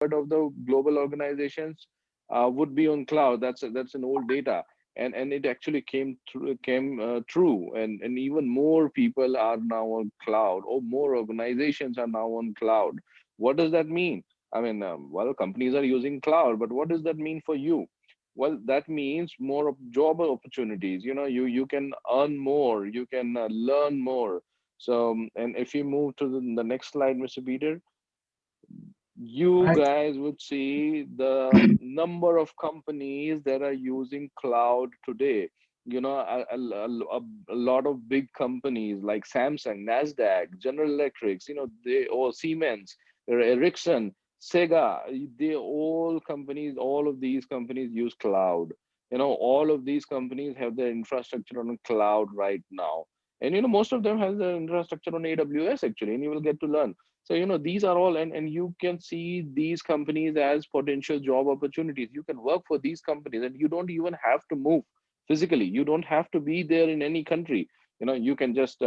of the global organizations would be on cloud. That's an old data, and it actually came true, and even more people are now on cloud, or more organizations are now on cloud. What does that mean? I mean, well, companies are using cloud, but what does that mean for you? Well, that means more of job opportunities. You can earn more, you can learn more. So, and if you move to the next slide, Mr. Peter, you Right. guys would see the number of companies that are using cloud today. A lot of big companies like Samsung, Nasdaq, General Electrics, they, or Siemens, Ericsson, Sega, all of these companies use cloud. All of these companies have their infrastructure on cloud right now. And most of them has their infrastructure on AWS actually, and you will get to learn. So, these are all, and you can see these companies as potential job opportunities. You can work for these companies and you don't even have to move physically. You don't have to be there in any country. You can just,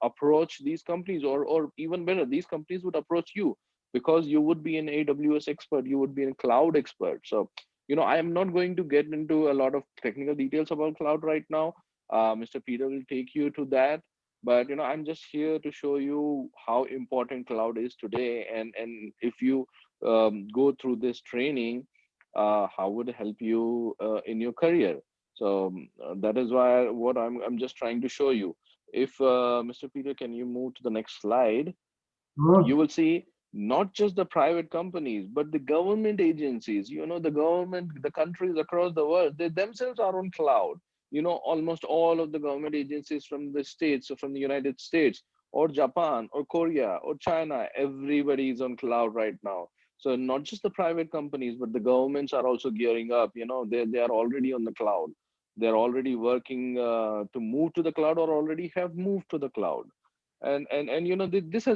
approach these companies, or even better, these companies would approach you because you would be an AWS expert, you would be a cloud expert. So, I am not going to get into a lot of technical details about cloud right now. Mr. Peter will take you to that, but I'm just here to show you how important cloud is today, and if you go through this training, how would it help you in your career. So that is why what I'm just trying to show you. If Mr. Peter, can you move to the next slide? You Sure. will see not just the private companies, but the government agencies. The government, the countries across the world, they themselves are on cloud. Almost all of the government agencies from the states, or from the United States, or Japan, or Korea, or China, everybody is on cloud right now. So not just the private companies, but the governments are also gearing up. They are already on the cloud. They're already working to move to the cloud, or already have moved to the cloud. And this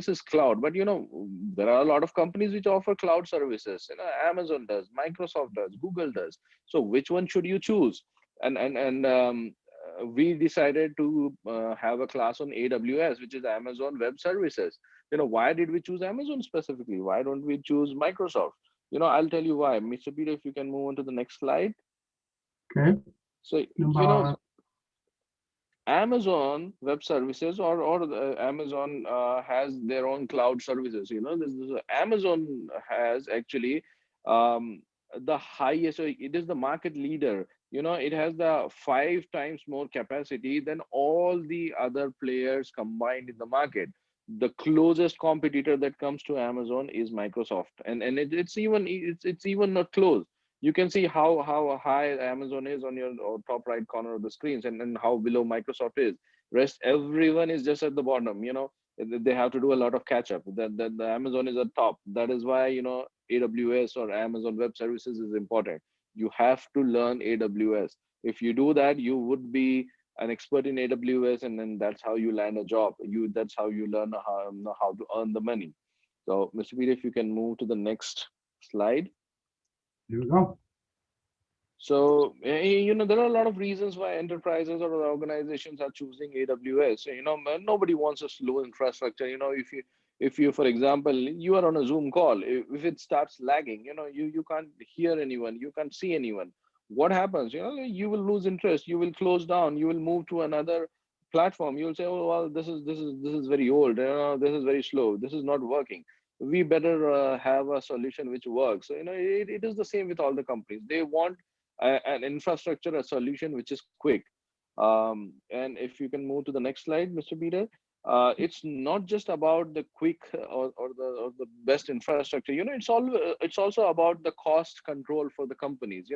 is cloud, but there are a lot of companies which offer cloud services. Amazon does, Microsoft does, Google does. So which one should you choose? And we decided to have a class on AWS, which is Amazon Web Services. Why did we choose Amazon specifically? Why don't we choose Microsoft? I'll tell you why. Mr. Peter, if you can move on to the next slide. Okay. So Number. Amazon Web Services, or Amazon has their own cloud services. Amazon has actually um, the highest. So it is the market leader. It has the 5 times more capacity than all the other players combined in the market. The closest competitor that comes to Amazon is Microsoft, and it's even not close. You can see how high Amazon is on your or top right corner of the screens, and how below Microsoft is. Rest everyone is just at the bottom. They have to do a lot of catch up. The Amazon is at top. That is why AWS or Amazon Web Services is important. You have to learn AWS. If you do that, you would be an expert in AWS, and then that's how you land a job. That's how you learn how to earn the money. So, Mr. Peter, if you can move to the next slide. Here we go. So, there are a lot of reasons why enterprises or organizations are choosing AWS. So, nobody wants a slow infrastructure. If you, for example, you are on a Zoom call, if it starts lagging, you can't hear anyone, you can't see anyone. What happens? You will lose interest. You will close down. You will move to another platform. You will say, "Oh, well, this is very old. This is very slow. This is not working. We better have a solution which works." So, it is the same with all the companies. They want an infrastructure, a solution which is quick. And if you can move to the next slide, Mr. Peter, it's not just about the quick or the best infrastructure. It's also about the cost control for the companies.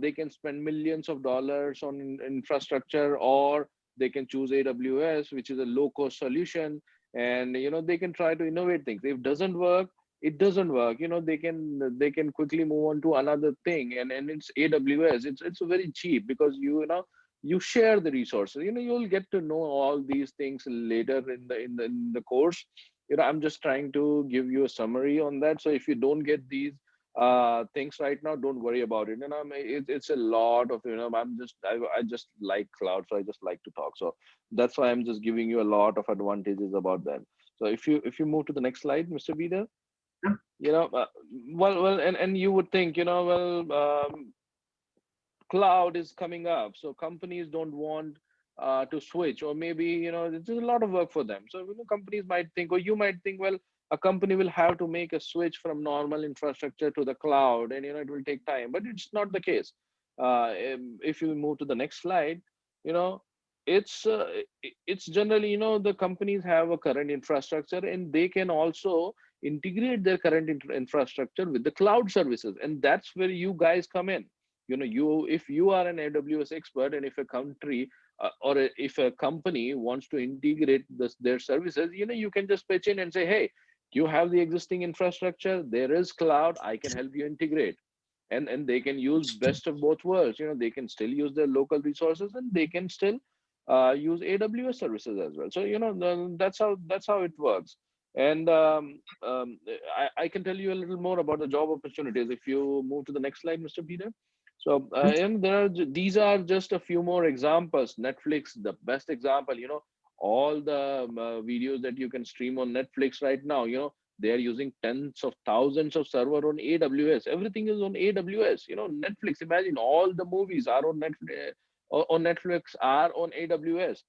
They can spend millions of dollars on infrastructure, or they can choose AWS, which is a low cost solution, and they can try to innovate things. If it doesn't work, it doesn't work. They can quickly move on to another thing, and it's AWS. It's very cheap because you share the resources. You'll get to know all these things later in the course. I'm just trying to give you a summary on that. So if you don't get these things right now, don't worry about it. It's a lot of, I just like cloud, so I just like to talk. So that's why I'm just giving you a lot of advantages about that. So if you move to the next slide, Mr. Vida, Yeah. you know, well, and you would think, well, cloud is coming up, so companies don't want to switch, or maybe it's a lot of work for them. So companies might think, or you might think, well, a company will have to make a switch from normal infrastructure to the cloud, and it will take time. But it's not the case. If you move to the next slide, you know it's generally, the companies have a current infrastructure, and they can also integrate their current infrastructure with the cloud services, and that's where you guys come in. If you are an AWS expert, and if a country if a company wants to integrate their services, you can just pitch in and say, hey, you have the existing infrastructure, there is cloud, I can help you integrate. And they can use best of both worlds. They can still use their local resources, and they can still use AWS services as well. So that's how it works. And I can tell you a little more about the job opportunities if you move to the next slide, Mr. Peter. So and these are just a few more examples. Netflix, the best example. All the videos that you can stream on Netflix right now. They are using tens of thousands of server on AWS. Everything is on AWS. Netflix. Imagine all the movies are on Netflix. On Netflix are on AWS.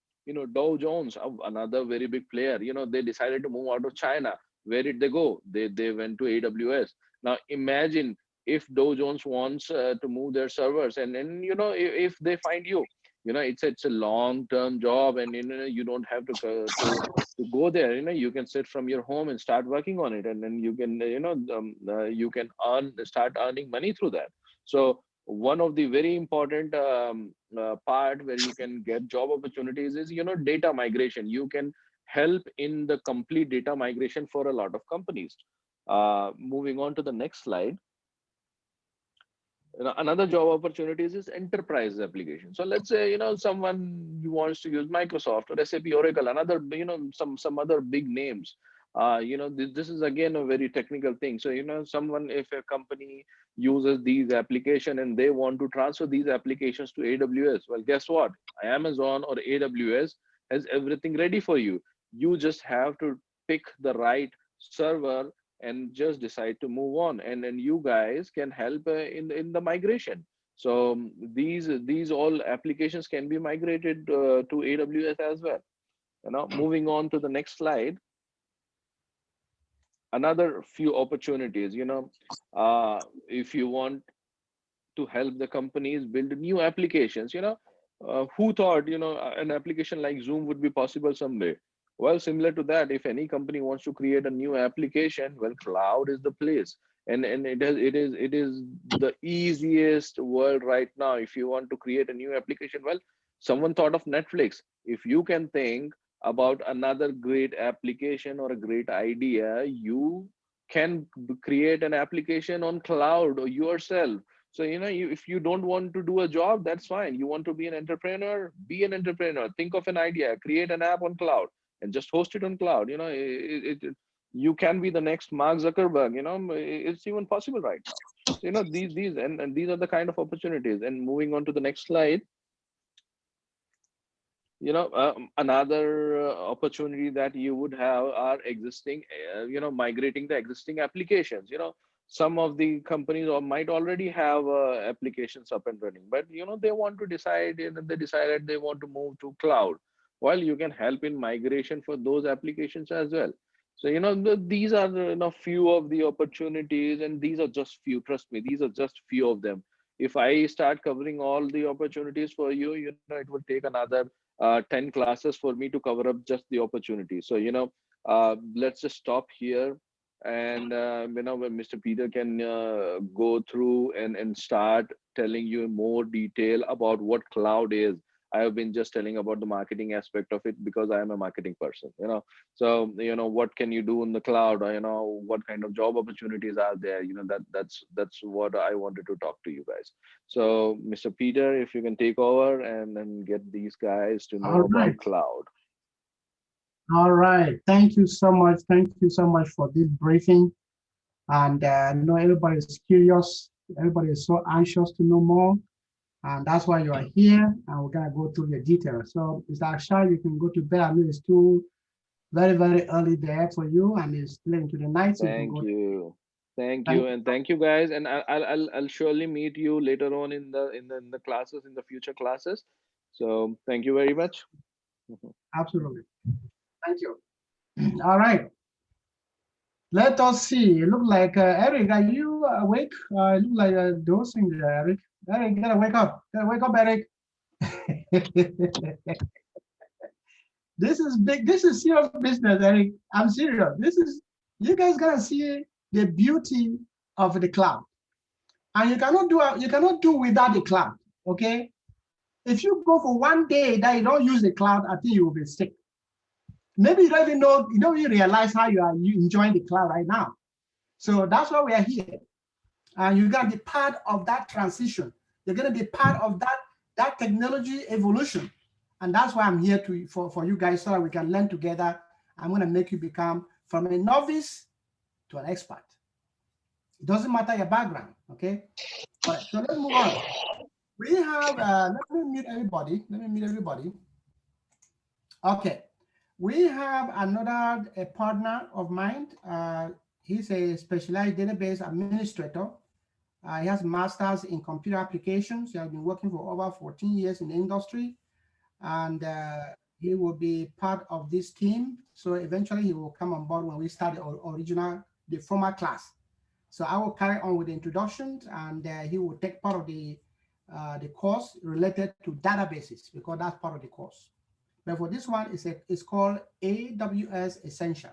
Dow Jones, another very big player. They decided to move out of China. Where did they go? They went to AWS. Now imagine if Dow Jones wants to move their servers, and then if they find you, it's a long term job, and you don't have to go there. You can sit from your home and start working on it, and then you can you can start earning money through that. So one of the very important part where you can get job opportunities is data migration. You can help in the complete data migration for a lot of companies. Moving on to the next slide. Another job opportunities is enterprise application. So let's say someone wants to use Microsoft or SAP, Oracle, another some other big names. This is again a very technical thing. So someone, if a company uses these application and they want to transfer these applications to AWS, well, guess what? Amazon or AWS has everything ready for you. You just have to pick the right server and just decide to move on, and then you guys can help in the migration. So these all applications can be migrated to AWS as well. Moving on to the next slide. Another few opportunities. If you want to help the companies build new applications. Who thought an application like Zoom would be possible someday? Well, similar to that, if any company wants to create a new application, well, cloud is the place. And it is the easiest world right now. If you want to create a new application, well, someone thought of Netflix. If you can think about another great application or a great idea, you can create an application on cloud or yourself. So if you don't want to do a job, that's fine. You want to be an entrepreneur, be an entrepreneur. Think of an idea, create an app on cloud, and just host it on cloud. You can be the next Mark Zuckerberg. It's even possible right now. So and these are the kind of opportunities. And moving on to the next slide. Another opportunity that you would have are existing, migrating the existing applications. Some of the companies might already have applications up and running, but they want to decide, they decided they want to move to cloud. While you can help in migration for those applications as well. So these are few of the opportunities, and these are just few. Trust me, these are just few of them. If I start covering all the opportunities for you, it would take another 10 classes for me to cover up just the opportunity. So let's just stop here, and when Mr. Peter can go through and start telling you more detail about what cloud is. I have been just telling about the marketing aspect of it because I am a marketing person. So what can you do in the cloud? What kind of job opportunities are there? That's what I wanted to talk to you guys. So Mr. Peter, if you can take over and then get these guys to All know right. about cloud. All right. Thank you so much. Thank you so much for this briefing. And I know everybody is curious. Everybody is so anxious to know more. And that's why you are here. And we're going to go through the details. So, Mr. Akshay, you can go to bed. I know it's too very, very early there for you, and it's late into the night, so you can Thank go. you. Thank Thank you, and thank you guys. And I'll surely meet you later on in the classes, in the future classes. So thank you very much. absolutely. Thank you. All right. Let us see. It look like Eric, are you awake? It look like dosing there, Eric. Eric, gotta wake up. Gotta wake up, Eric. This is big. This is serious business, Eric. I'm serious. This is you guys gotta see the beauty of the cloud, and you cannot do without the cloud. Okay, if you go for one day that you don't use the cloud, I think you will be sick. Maybe you don't even know, you don't even realize how you enjoying the cloud right now. So that's why we are here. And you're gonna be part of that transition. You're gonna be part of that technology evolution. And that's why I'm here for you guys so that we can learn together. I'm gonna make you become from a novice to an expert. It doesn't matter your background, okay? All right, so let's move on. We have, let me meet everybody. Let me meet everybody. Okay, we have another a partner of mine. He's a specialized database administrator. He has masters in computer applications. He has been working for over 14 years in the industry, and he will be part of this team. So eventually he will come on board when we start the former class. So I will carry on with the introductions, and he will take part of the course related to databases because that's part of the course. But for this one, it's called AWS Essential,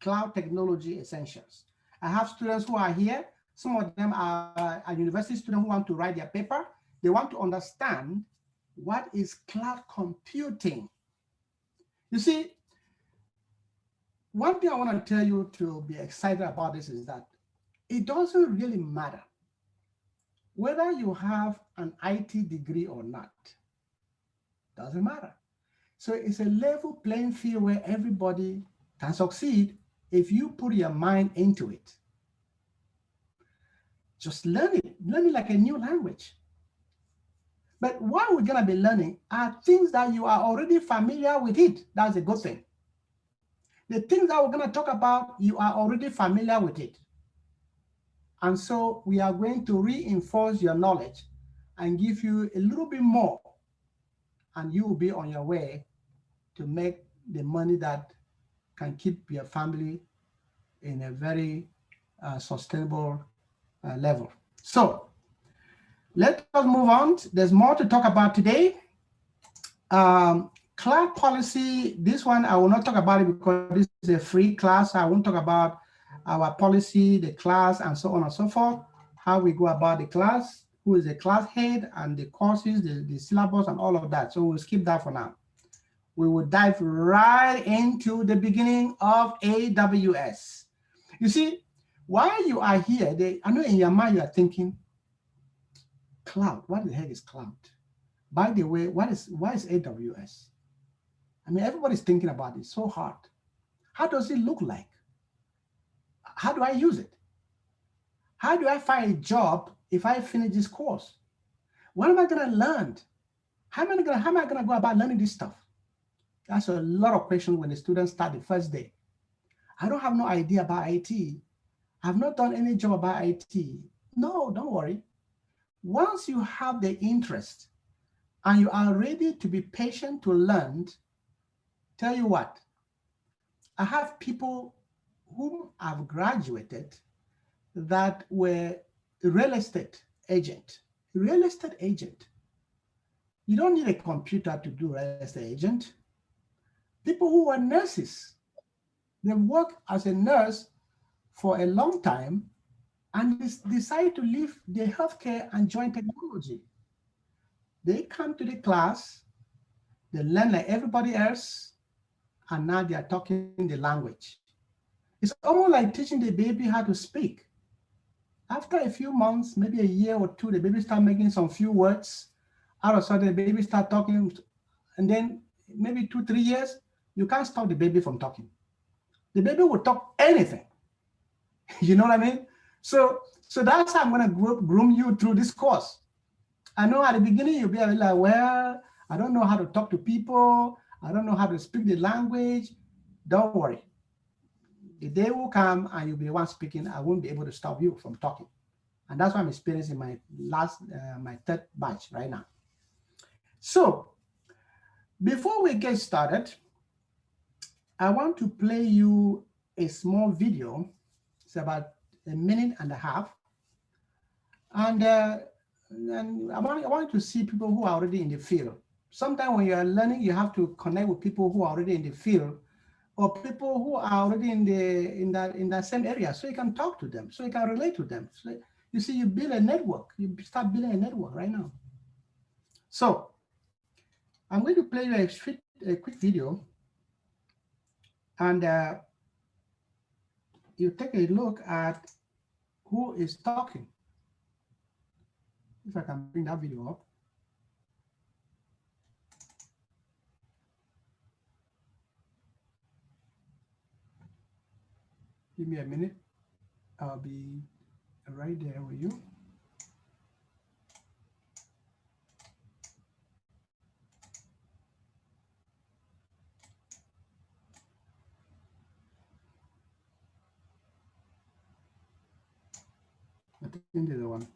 Cloud Technology Essentials. I have students who are here. Some of them are university students who want to write their paper. They want to understand what is cloud computing. You see, one thing I want to tell you to be excited about this is that it doesn't really matter whether you have an IT degree or not. Doesn't matter. So it's a level playing field where everybody can succeed if you put your mind into it. Just learn it like a new language. But what we're going to be learning are things that you are already familiar with it. That's a good thing. The things that we're going to talk about, you are already familiar with it. And so we are going to reinforce your knowledge and give you a little bit more, and you will be on your way to make the money that can keep your family in a very sustainable level. So let us move on. There's more to talk about today. Cloud policy, this one I will not talk about it because this is a free class. I won't talk about our policy, the class, and so on and so forth, how we go about the class, who is the class head, and the courses, the syllabus, and all of that. So we'll skip that for now. We will dive right into the beginning of AWS. You see, while you are here, I know in your mind you are thinking, cloud, what the heck is cloud? By the way, why is AWS? I mean, everybody's thinking about it so hard. How does it look like? How do I use it? How do I find a job if I finish this course? What am I going to learn? How am I going to go about learning this stuff? That's a lot of questions when the students start the first day. I don't have no idea about IT. I've not done any job about IT. No, don't worry. Once you have the interest and you are ready to be patient to learn, tell you what, I have people whom I've graduated that were real estate agent. Real estate agent. You don't need a computer to do real estate agent. People who are nurses, they work as a nurse for a long time and decide to leave the healthcare and join technology. They come to the class, they learn like everybody else, and now they are talking the language. It's almost like teaching the baby how to speak. After a few months, maybe a year or two, the baby start making some few words. All of a sudden, the baby start talking, and then maybe 2, 3 years, you can't stop the baby from talking. The baby will talk anything. You know what I mean? So that's how I'm going to groom you through this course. I know at the beginning you'll be like, well, I don't know how to talk to people. I don't know how to speak the language. don't worry. The day will come and you'll be the one speaking. I won't be able to stop you from talking. And that's what I'm experiencing my third batch right now. So before we get started, I want to play you a small video. It's about a minute and a half. And I want to see people who are already in the field. Sometimes when you are learning, you have to connect with people who are already in the field or people who are already in that same area, so you can talk to them, so you can relate to them. So you see, you build a network. You start building a network right now. So I'm going to play you a quick video, and you take a look at who is talking. If I can bring that video up. Give me a minute. I'll be right there with you. I think there's the one.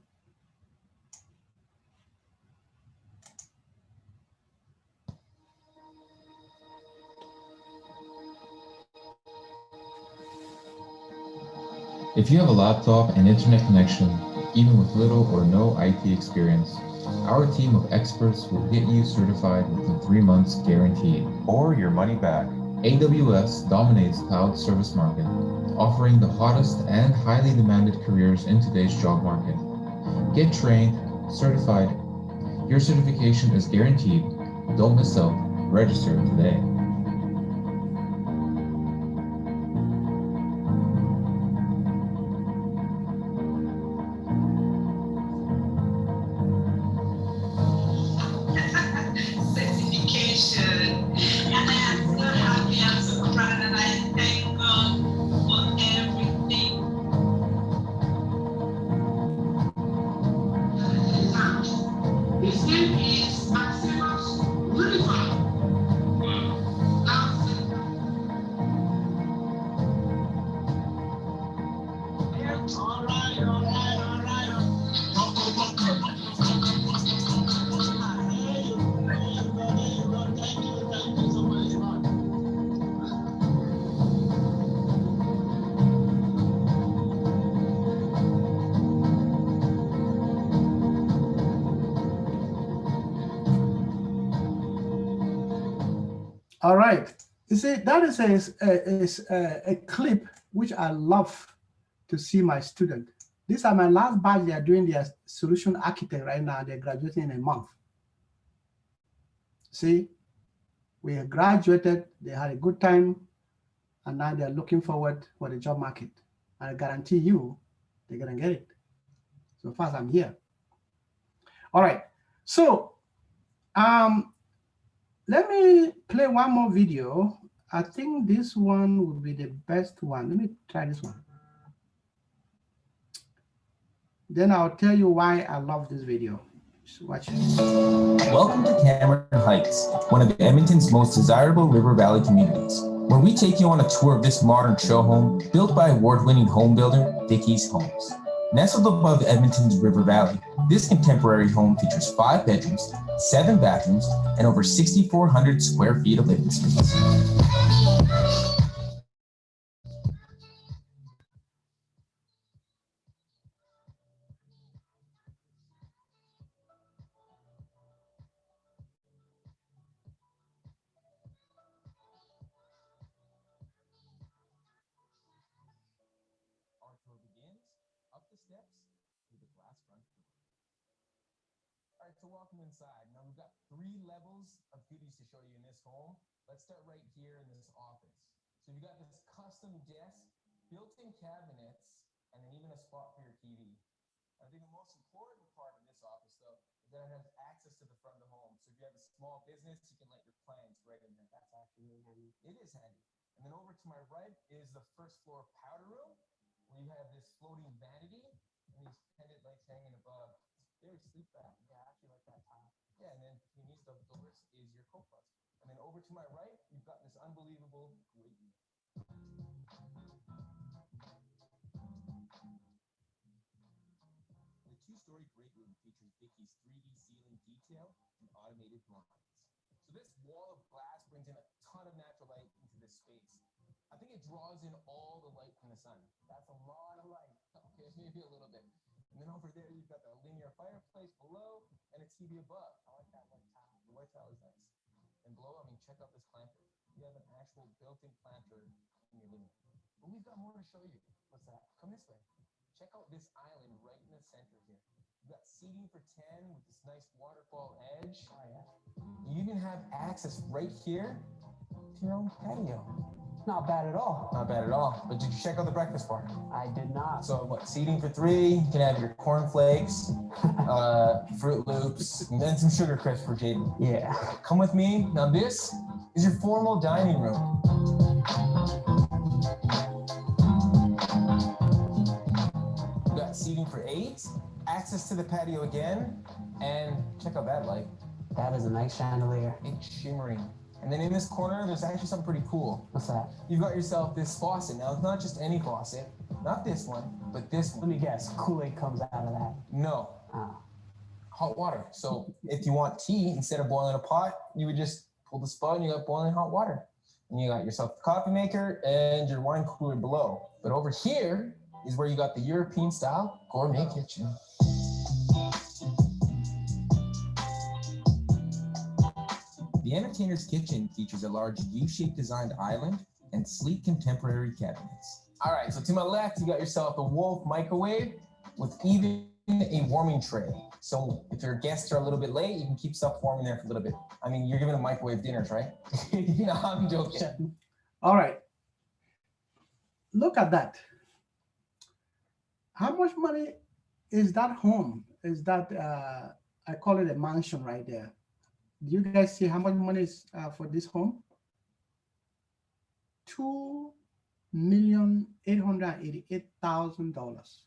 If you have a laptop and internet connection, even with little or no IT experience, our team of experts will get you certified within 3 months guaranteed, or your money back. AWS dominates cloud service market, offering the hottest and highly demanded careers in today's job market. Get trained, certified. Your certification is guaranteed. Don't miss out. Register today. All right. You see, that is a clip which I love to see my student. These are my last batch. They are doing their solution architect right now. They're graduating in a month. See, we have graduated. They had a good time, and now they're looking forward for the job market. I guarantee you, they're gonna get it. So far, I'm here. All right. So um, let me play one more video. I think this one would be the best one. Let me try this one. Then I'll tell you why I love this video. Just watch it. Welcome to Cameron Heights, one of Edmonton's most desirable River Valley communities, where we take you on a tour of this modern show home built by award-winning home builder Dickey's Homes. Nestled above Edmonton's River Valley, this contemporary home features 5 bedrooms, 7 bathrooms, and over 6,400 square feet of living space. Our tour begins up the steps through the glass front door. All right, so welcome inside. Now we've got 3 levels of goodies to show you in this home. Let's start right here in this office. So you got this custom desk, built-in cabinets, and then even a spot for your TV. I think the most important part of this office, though, is that it has access to the front of the home. So if you have a small business, you can let your clients right in there. That's actually really handy. It is handy. And then over to my right is the first floor powder room, where you have this floating vanity and these pendant lights hanging above. It's very sleek back. Yeah, I actually like that top. Yeah, and then between these double doors is your coat closet. And then over to my right, you've got this unbelievable great view. The two-story great room features Vicky's 3D ceiling detail and automated blinds. So this wall of glass brings in a ton of natural light into this space. I think it draws in all the light from the sun. That's a lot of light. Okay, maybe a little bit. And then over there, you've got the linear fireplace below and a TV above. I like that white tile. The white tile is nice. And below, I mean, check out this planter. You have an actual built-in planter in your living room. But we've got more to show you. What's that? Come this way. Check out this island right in the center here. You've got seating for 10 with this nice waterfall edge. Oh, yeah. You even have access right here to your own patio. Not bad at all. Not bad at all. But did you check out the breakfast bar? I did not. So what, seating for 3, you can have your cornflakes, Fruit Loops, and then some Sugar Crisps for Jaden. Yeah. Come with me. Now this is your formal dining room. You've got seating for 8, access to the patio again, and check out that light. That is a nice chandelier. It's shimmering. And then in this corner, there's actually something pretty cool. What's that? You've got yourself this faucet. Now, it's not just any faucet, not this one, but this Let one. me guess, Kool-Aid comes out of that. No, Oh. hot water. So if you want tea, instead of boiling a pot, you would just pull the spout and you got boiling hot water. And you got yourself a coffee maker and your wine cooler below. But over here is where you got the European style gourmet kitchen. The entertainer's kitchen features a large U-shaped designed island and sleek contemporary cabinets. All right, so to my left, you got yourself a Wolf microwave with even a warming tray. So if your guests are a little bit late, you can keep stuff warm in there for a little bit. I mean, you're giving them microwave dinners, right? No, I'm joking. All right. Look at that. How much money is that home? Is that, I call it a mansion right there. Do you guys see how much money is for this home? $2,888,000.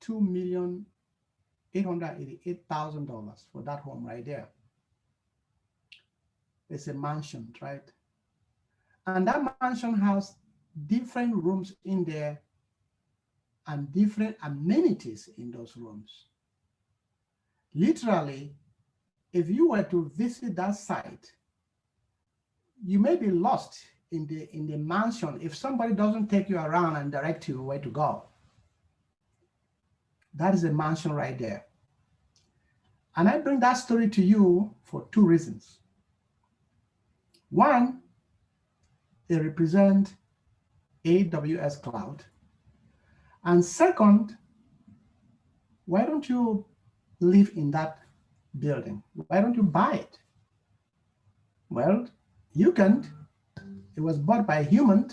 $2,888,000 for that home right there. It's a mansion, right? And that mansion has different rooms in there and different amenities in those rooms. Literally, if you were to visit that site, you may be lost in the mansion if somebody doesn't take you around and direct you where to go. That is a mansion right there. And I bring that story to you for 2 reasons. One, it represents AWS Cloud. And second, why don't you live in that building? Why don't you buy it? Well, you can. It was bought by a human.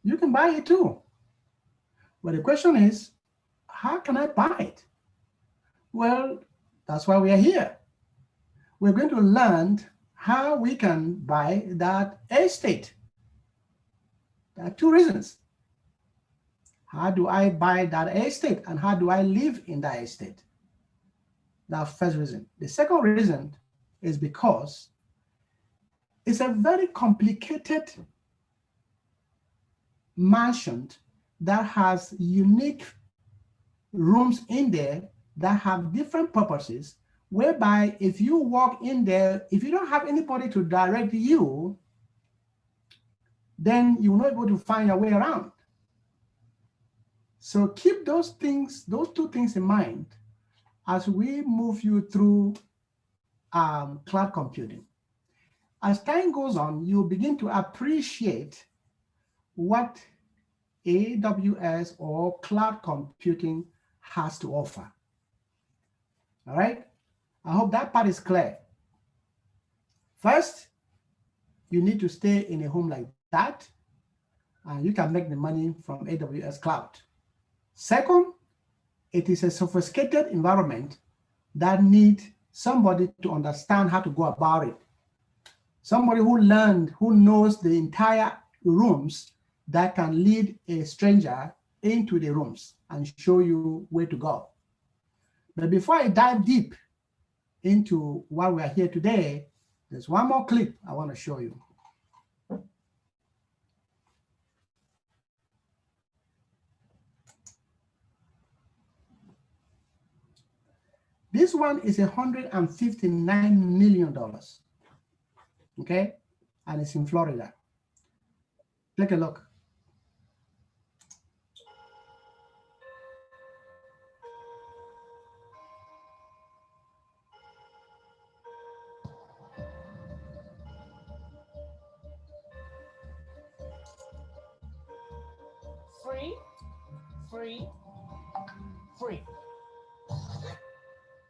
You can buy it too. But the question is, how can I buy it? Well, that's why we are here. We're going to learn how we can buy that estate. There are 2 reasons. How do I buy that estate and how do I live in that estate? That's the first reason. The second reason is because it's a very complicated mansion that has unique rooms in there that have different purposes, whereby if you walk in there, if you don't have anybody to direct you, then you will not be able to find your way around. So keep those things, those 2 things in mind as we move you through cloud computing. As time goes on, you'll begin to appreciate what AWS or cloud computing has to offer. All right? I hope that part is clear. First, you need to stay in a home like that, and you can make the money from AWS Cloud. Second, it is a sophisticated environment that needs somebody to understand how to go about it. Somebody who learned, who knows the entire rooms that can lead a stranger into the rooms and show you where to go. But before I dive deep into what we are here today, there's one more clip I want to show you. This one is $159 million, okay? And it's in Florida. Take a look. Free, free, free.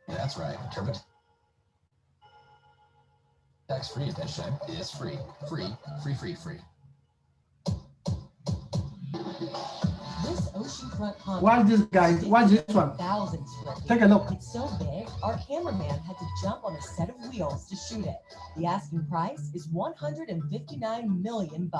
That's right, Kermit. Tax-free edition is free, free, free, free, free. This oceanfront complex. Watch this, guys. Watch this one. 1,000 square feet. Take a look. It's so big, our cameraman had to jump on a set of wheels to shoot it. The asking price is $159 million.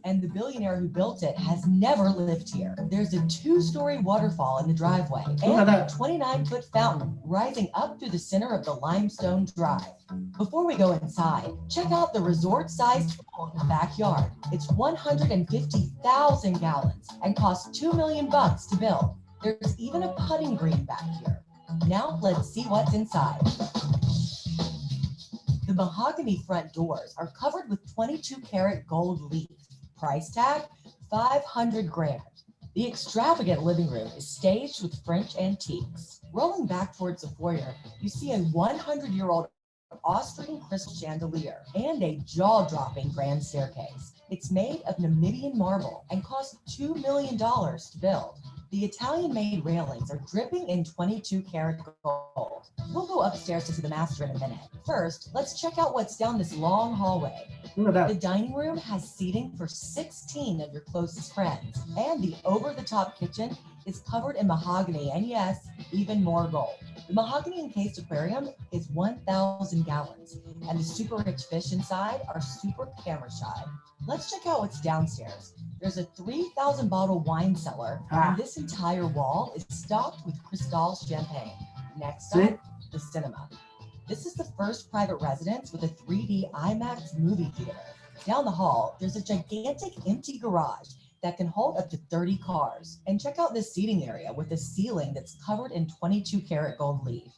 And the billionaire who built it has never lived here. There's a 2-story waterfall in the driveway and a 29-foot fountain rising up through the center of the limestone drive. Before we go inside, check out the resort-sized pool in the backyard. It's 150,000 gallons and costs $2 million to build. There's even a putting green back here. Now let's see what's inside. The mahogany front doors are covered with 22-karat gold leaf. Price tag, $500 grand. The extravagant living room is staged with French antiques. Rolling back towards the foyer, you see a 100-year-old Austrian crystal chandelier and a jaw-dropping grand staircase. It's made of Namibian marble and cost $2 million to build. The Italian-made railings are dripping in 22-karat gold. We'll go upstairs to see the master in a minute. First, let's check out what's down this long hallway. Look at that. The dining room has seating for 16 of your closest friends, and the over-the-top kitchen is covered in mahogany, and yes, even more gold. The mahogany encased aquarium is 1,000 gallons, and the super rich fish inside are super camera shy. Let's check out what's downstairs. There's a 3,000 bottle wine cellar, and this entire wall is stocked with Cristal champagne. Next up, the cinema. This is the first private residence with a 3D IMAX movie theater. Down the hall, there's a gigantic empty garage that can hold up to 30 cars. And check out this seating area with a ceiling that's covered in 22-karat gold leaf.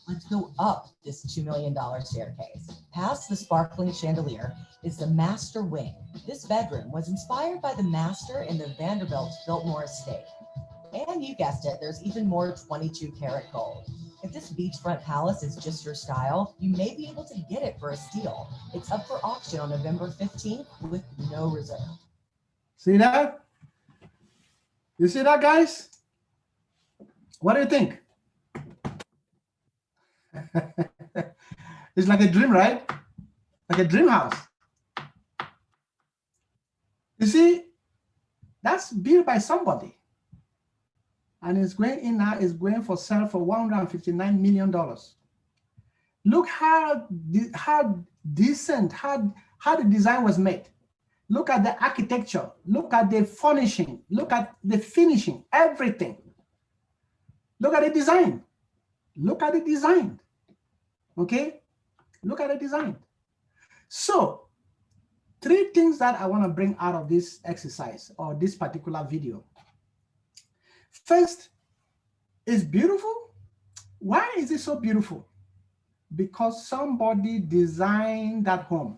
Let's go up this $2 million staircase. Past the sparkling chandelier is the master wing. This bedroom was inspired by the master in the Vanderbilt Biltmore estate. And you guessed it, there's even more 22-karat gold. If this beachfront palace is just your style, you may be able to get it for a steal. It's up for auction on November 15th with no reserve. See that? You see that, guys? What do you think? It's like a dream, right? Like a dream house. You see, that's built by somebody. And it's going in now, it's going for sale for $159 million. Look how decent, how the design was made. Look at the architecture, look at the furnishing, look at the finishing, everything. Look at the design. Look at the design. Okay? Look at the design. So, 3 things that I want to bring out of this exercise or this particular video. First, it's beautiful. Why is it so beautiful? Because somebody designed that home.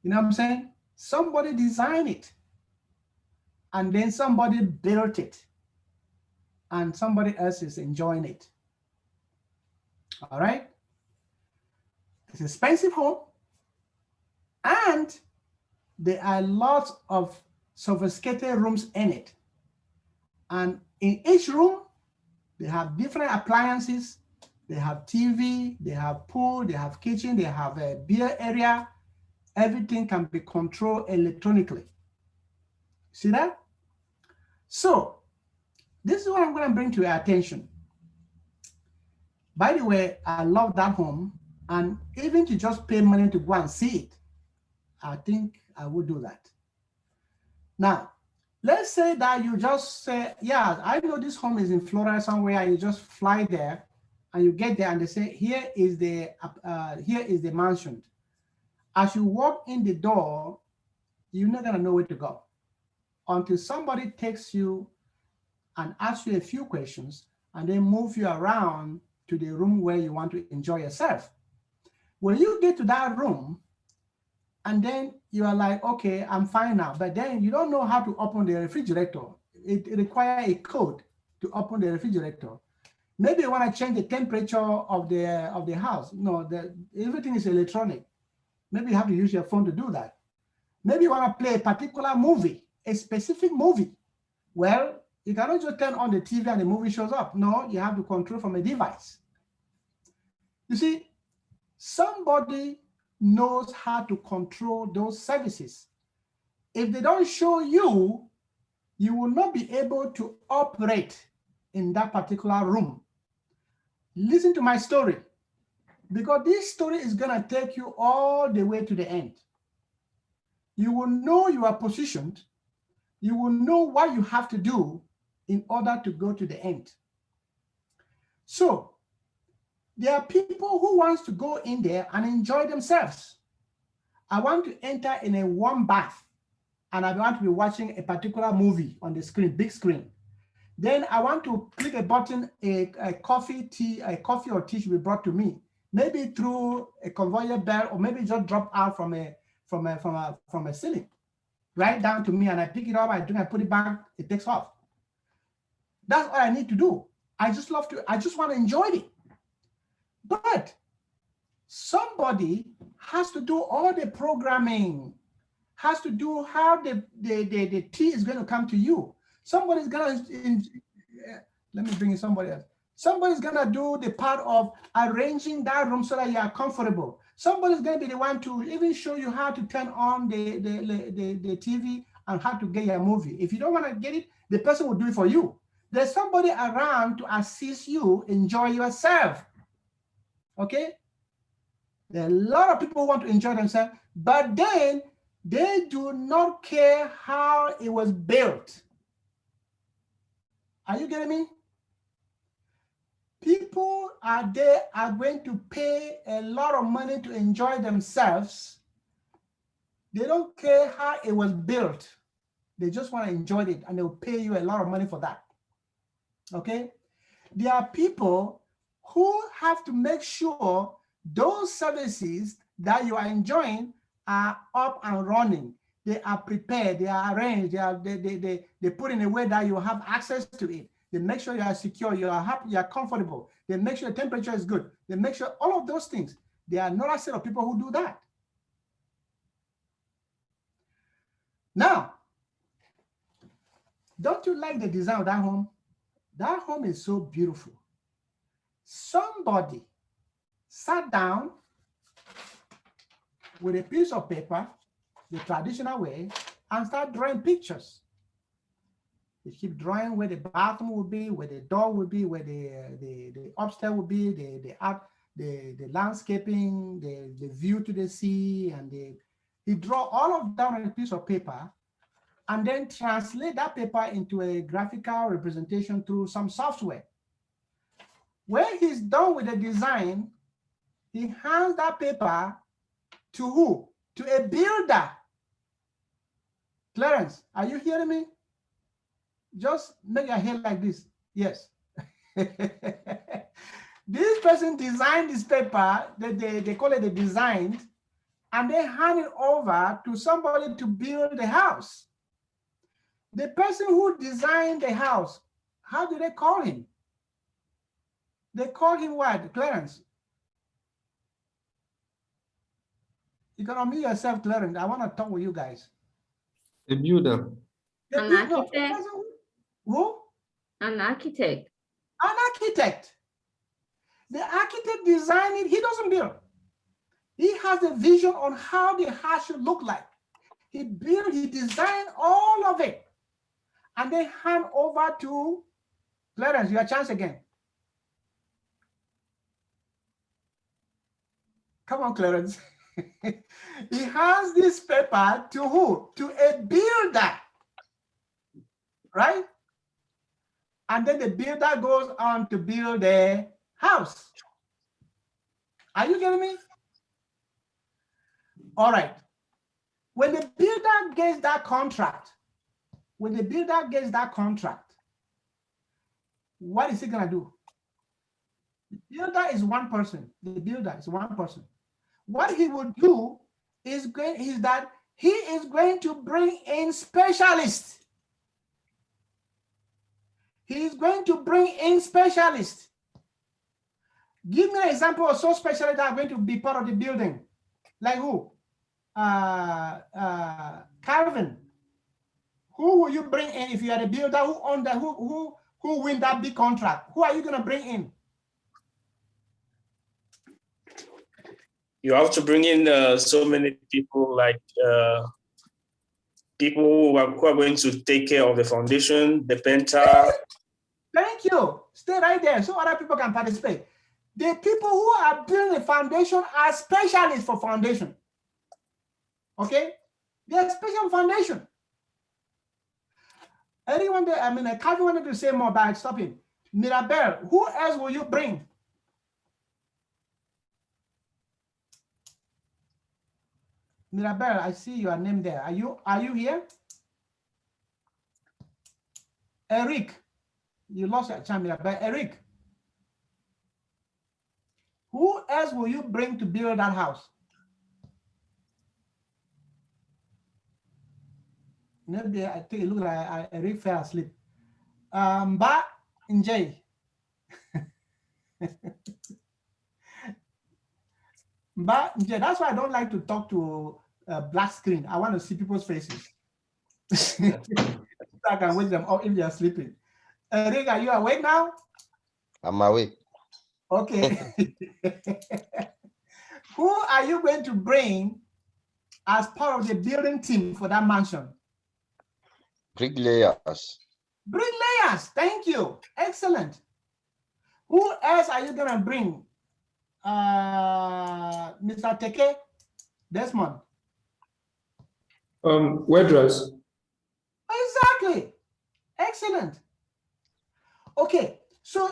You know what I'm saying? Somebody designed it. And then somebody built it. And somebody else is enjoying it. All right? It's an expensive home. And there are lots of sophisticated rooms in it. And in each room, they have different appliances. They have TV, they have pool, they have kitchen, they have a beer area. Everything can be controlled electronically. See that? So this is what I'm going to bring to your attention. By the way, I love that home. And even to just pay money to go and see it, I think I would do that. Now, let's say that you just say, yeah, I know this home is in Florida somewhere, and you just fly there and you get there and they say, here is the mansion. As you walk in the door, you're not gonna know where to go until somebody takes you and asks you a few questions and then move you around to the room where you want to enjoy yourself. When you get to that room, and then you are like, okay, I'm fine now. But then you don't know how to open the refrigerator. It requires a code to open the refrigerator. Maybe you want to change the temperature of the house. No, everything is electronic. Maybe you have to use your phone to do that. Maybe you want to play a particular movie, a specific movie. Well, you cannot just turn on the TV and the movie shows up. No, you have to control from a device. You see, somebody knows how to control those services. If they don't show you, you will not be able to operate in that particular room. Listen to my story, because this story is going to take you all the way to the end. You will know you are positioned. You will know what you have to do in order to go to the end. So there are people who want to go in there and enjoy themselves. I want to enter in a warm bath and I want to be watching a particular movie on the screen, big screen. Then I want to click a button, a coffee or tea should be brought to me, maybe through a conveyor belt, or maybe just drop out from a ceiling, right down to me, and I pick it up, I drink, I put it back, it takes off. That's all I need to do. I just want to enjoy it. But somebody has to do all the programming, has to do how the tea is going to come to you. Somebody's going to, let me bring in somebody else. Somebody's going to do the part of arranging that room so that you are comfortable. Somebody's going to be the one to even show you how to turn on the TV and how to get your movie. If you don't want to get it, the person will do it for you. There's somebody around to assist you enjoy yourself. Okay? There are a lot of people who want to enjoy themselves, but then they do not care how it was built. Are you getting me? People are going to pay a lot of money to enjoy themselves. They don't care how it was built. They just want to enjoy it, and they'll pay you a lot of money for that. Okay? There are people who have to make sure those services that you are enjoying are up and running. They are prepared, they are arranged, they put in a way that you have access to it. They make sure you are secure, you are happy, you are comfortable. They make sure the temperature is good. They make sure all of those things. There are not a set of people who do that. Now, don't you like the design of that home? That home is so beautiful. Somebody sat down with a piece of paper, the traditional way, and start drawing pictures. They keep drawing where the bathroom will be, where the door will be, where the upstairs will be, the landscaping, the view to the sea, and he draw all of that on a piece of paper, and then translate that paper into a graphical representation through some software. When he's done with the design, he hands that paper to who? To a builder. Clarence, are you hearing me? Just make your head like this. Yes. This person designed this paper, they call it a design, and they hand it over to somebody to build the house. The person who designed the house, how do they call him? They call him what, Clarence? You can unmute yourself, Clarence. I want to talk with you guys. A builder. An architect. Who? An architect. An architect. The architect designed it. He doesn't build. He has a vision on how the house should look like. He designed all of it. And they hand over to Clarence. Your chance again. Come on, Clarence. He hands this paper to who? To a builder, right? And then the builder goes on to build the house. Are you getting me? All right. When the builder gets that contract, what is he gonna do? The builder is one person. What he will do is that he is going to bring in specialists. He is going to bring in specialists. Give me an example of so specialists that are going to be part of the building. Like who? Calvin. Who will you bring in if you are the builder who win that big contract? Who are you going to bring in? You have to bring in so many people, like people who are going to take care of the foundation, the painter. Thank you. Stay right there so other people can participate. The people who are building the foundation are specialists for foundation. Okay? They are special foundation. Anyone there, I can't wanted to say more about stopping. Mirabel, who else will you bring? Mirabel, I see your name there. Are you here? Eric, you lost your chance, Mirabel. Eric, who else will you bring to build that house? Maybe I think it looks like Eric fell asleep. Ba Njay. But that's why I don't like to talk to black screen. I want to see people's faces. So I can wake them up if they are sleeping. Rick, are you awake now? I'm awake. Okay. Who are you going to bring as part of the building team for that mansion? Bricklayers. Bricklayers, thank you. Excellent. Who else are you going to bring? Mr. Teke, Desmond. Welders. Exactly. Excellent. Okay, so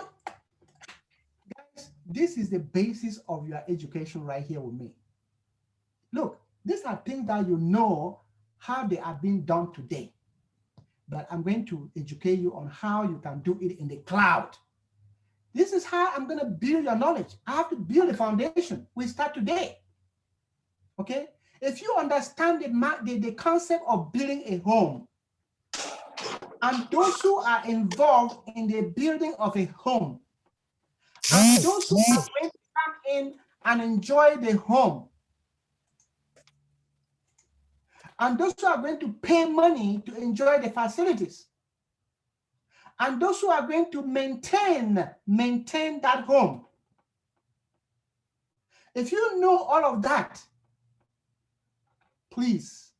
guys, this is the basis of your education right here with me. Look, these are things that you know how they are being done today, but I'm going to educate you on how you can do it in the cloud. This is how I'm going to build your knowledge. I have to build a foundation. We start today. Okay? If you understand the concept of building a home, and those who are involved in the building of a home, and those who are going to come in and enjoy the home, and those who are going to pay money to enjoy the facilities, and those who are going to maintain that home. If you know all of that, please,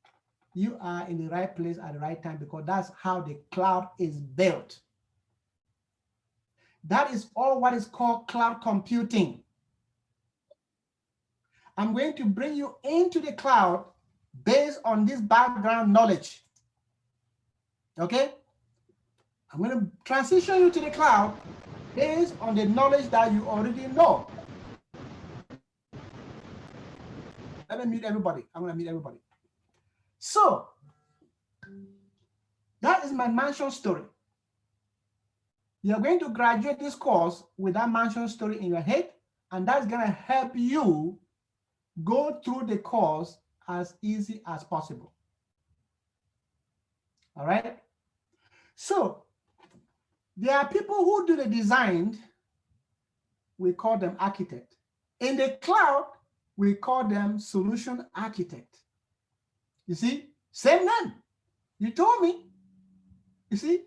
you are in the right place at the right time, because that's how the cloud is built. That is all what is called cloud computing. I'm going to bring you into the cloud based on this background knowledge. Okay? I'm going to transition you to the cloud based on the knowledge that you already know. Let me mute everybody. I'm going to mute everybody. So, that is my mansion story. You're going to graduate this course with that mansion story in your head, and that's going to help you go through the course as easy as possible. All right? So, there are people who do the design. We call them architect. In the cloud, we call them solution architect. You see, same name. You told me. You see,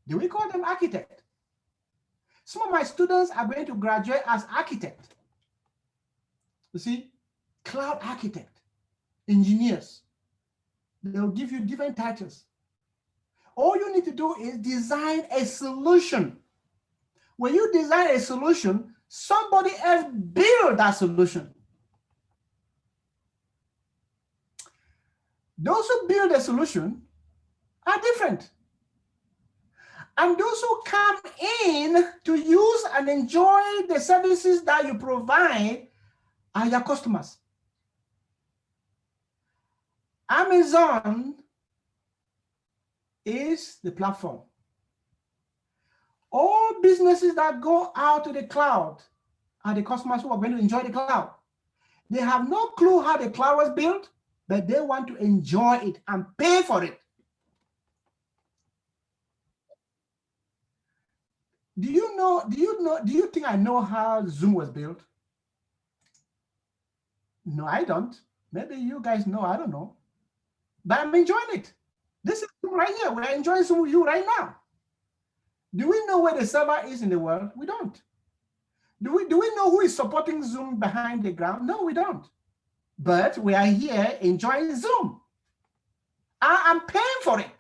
do we call them architect? Some of my students are going to graduate as architect. You see, cloud architect, engineers. They'll give you different titles. All you need to do is design a solution. When you design a solution, somebody else build that solution. Those who build a solution are different. And those who come in to use and enjoy the services that you provide are your customers. Amazon is the platform. All businesses that go out to the cloud are the customers who are going to enjoy the cloud. They have no clue how the cloud was built, but they want to enjoy it and pay for it. Do you think I know how Zoom was built? No, I don't. Maybe you guys know, I don't know. But I'm enjoying it. This is Zoom right here. We're enjoying Zoom with you right now. Do we know where the server is in the world? We don't. Do we know who is supporting Zoom behind the ground? No, we don't. But we are here enjoying Zoom. I'm paying for it.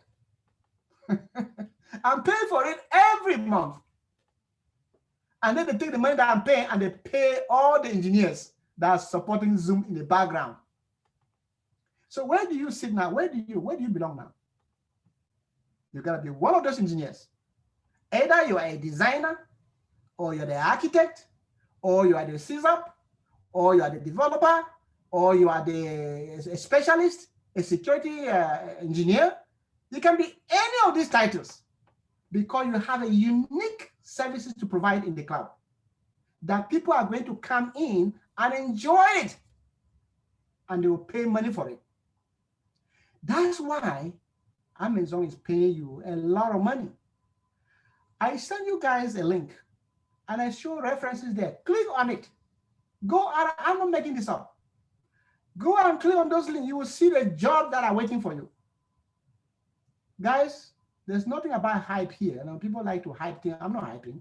I'm paying for it every month. And then they take the money that I'm paying and they pay all the engineers that are supporting Zoom in the background. So where do you sit now? Where do you belong now? You gotta be one of those engineers. Either you are a designer, or you're the architect, or you are the SysOp, or you are the developer, or you are a specialist, a security engineer. You can be any of these titles because you have a unique services to provide in the cloud that people are going to come in and enjoy it, and they will pay money for it. That's why Amazon is paying you a lot of money. I send you guys a link and I show references there. Click on it. Go out. I'm not making this up. Go and click on those links. You will see the job that are waiting for you. Guys, there's nothing about hype here. Now, people like to hype things. I'm not hyping.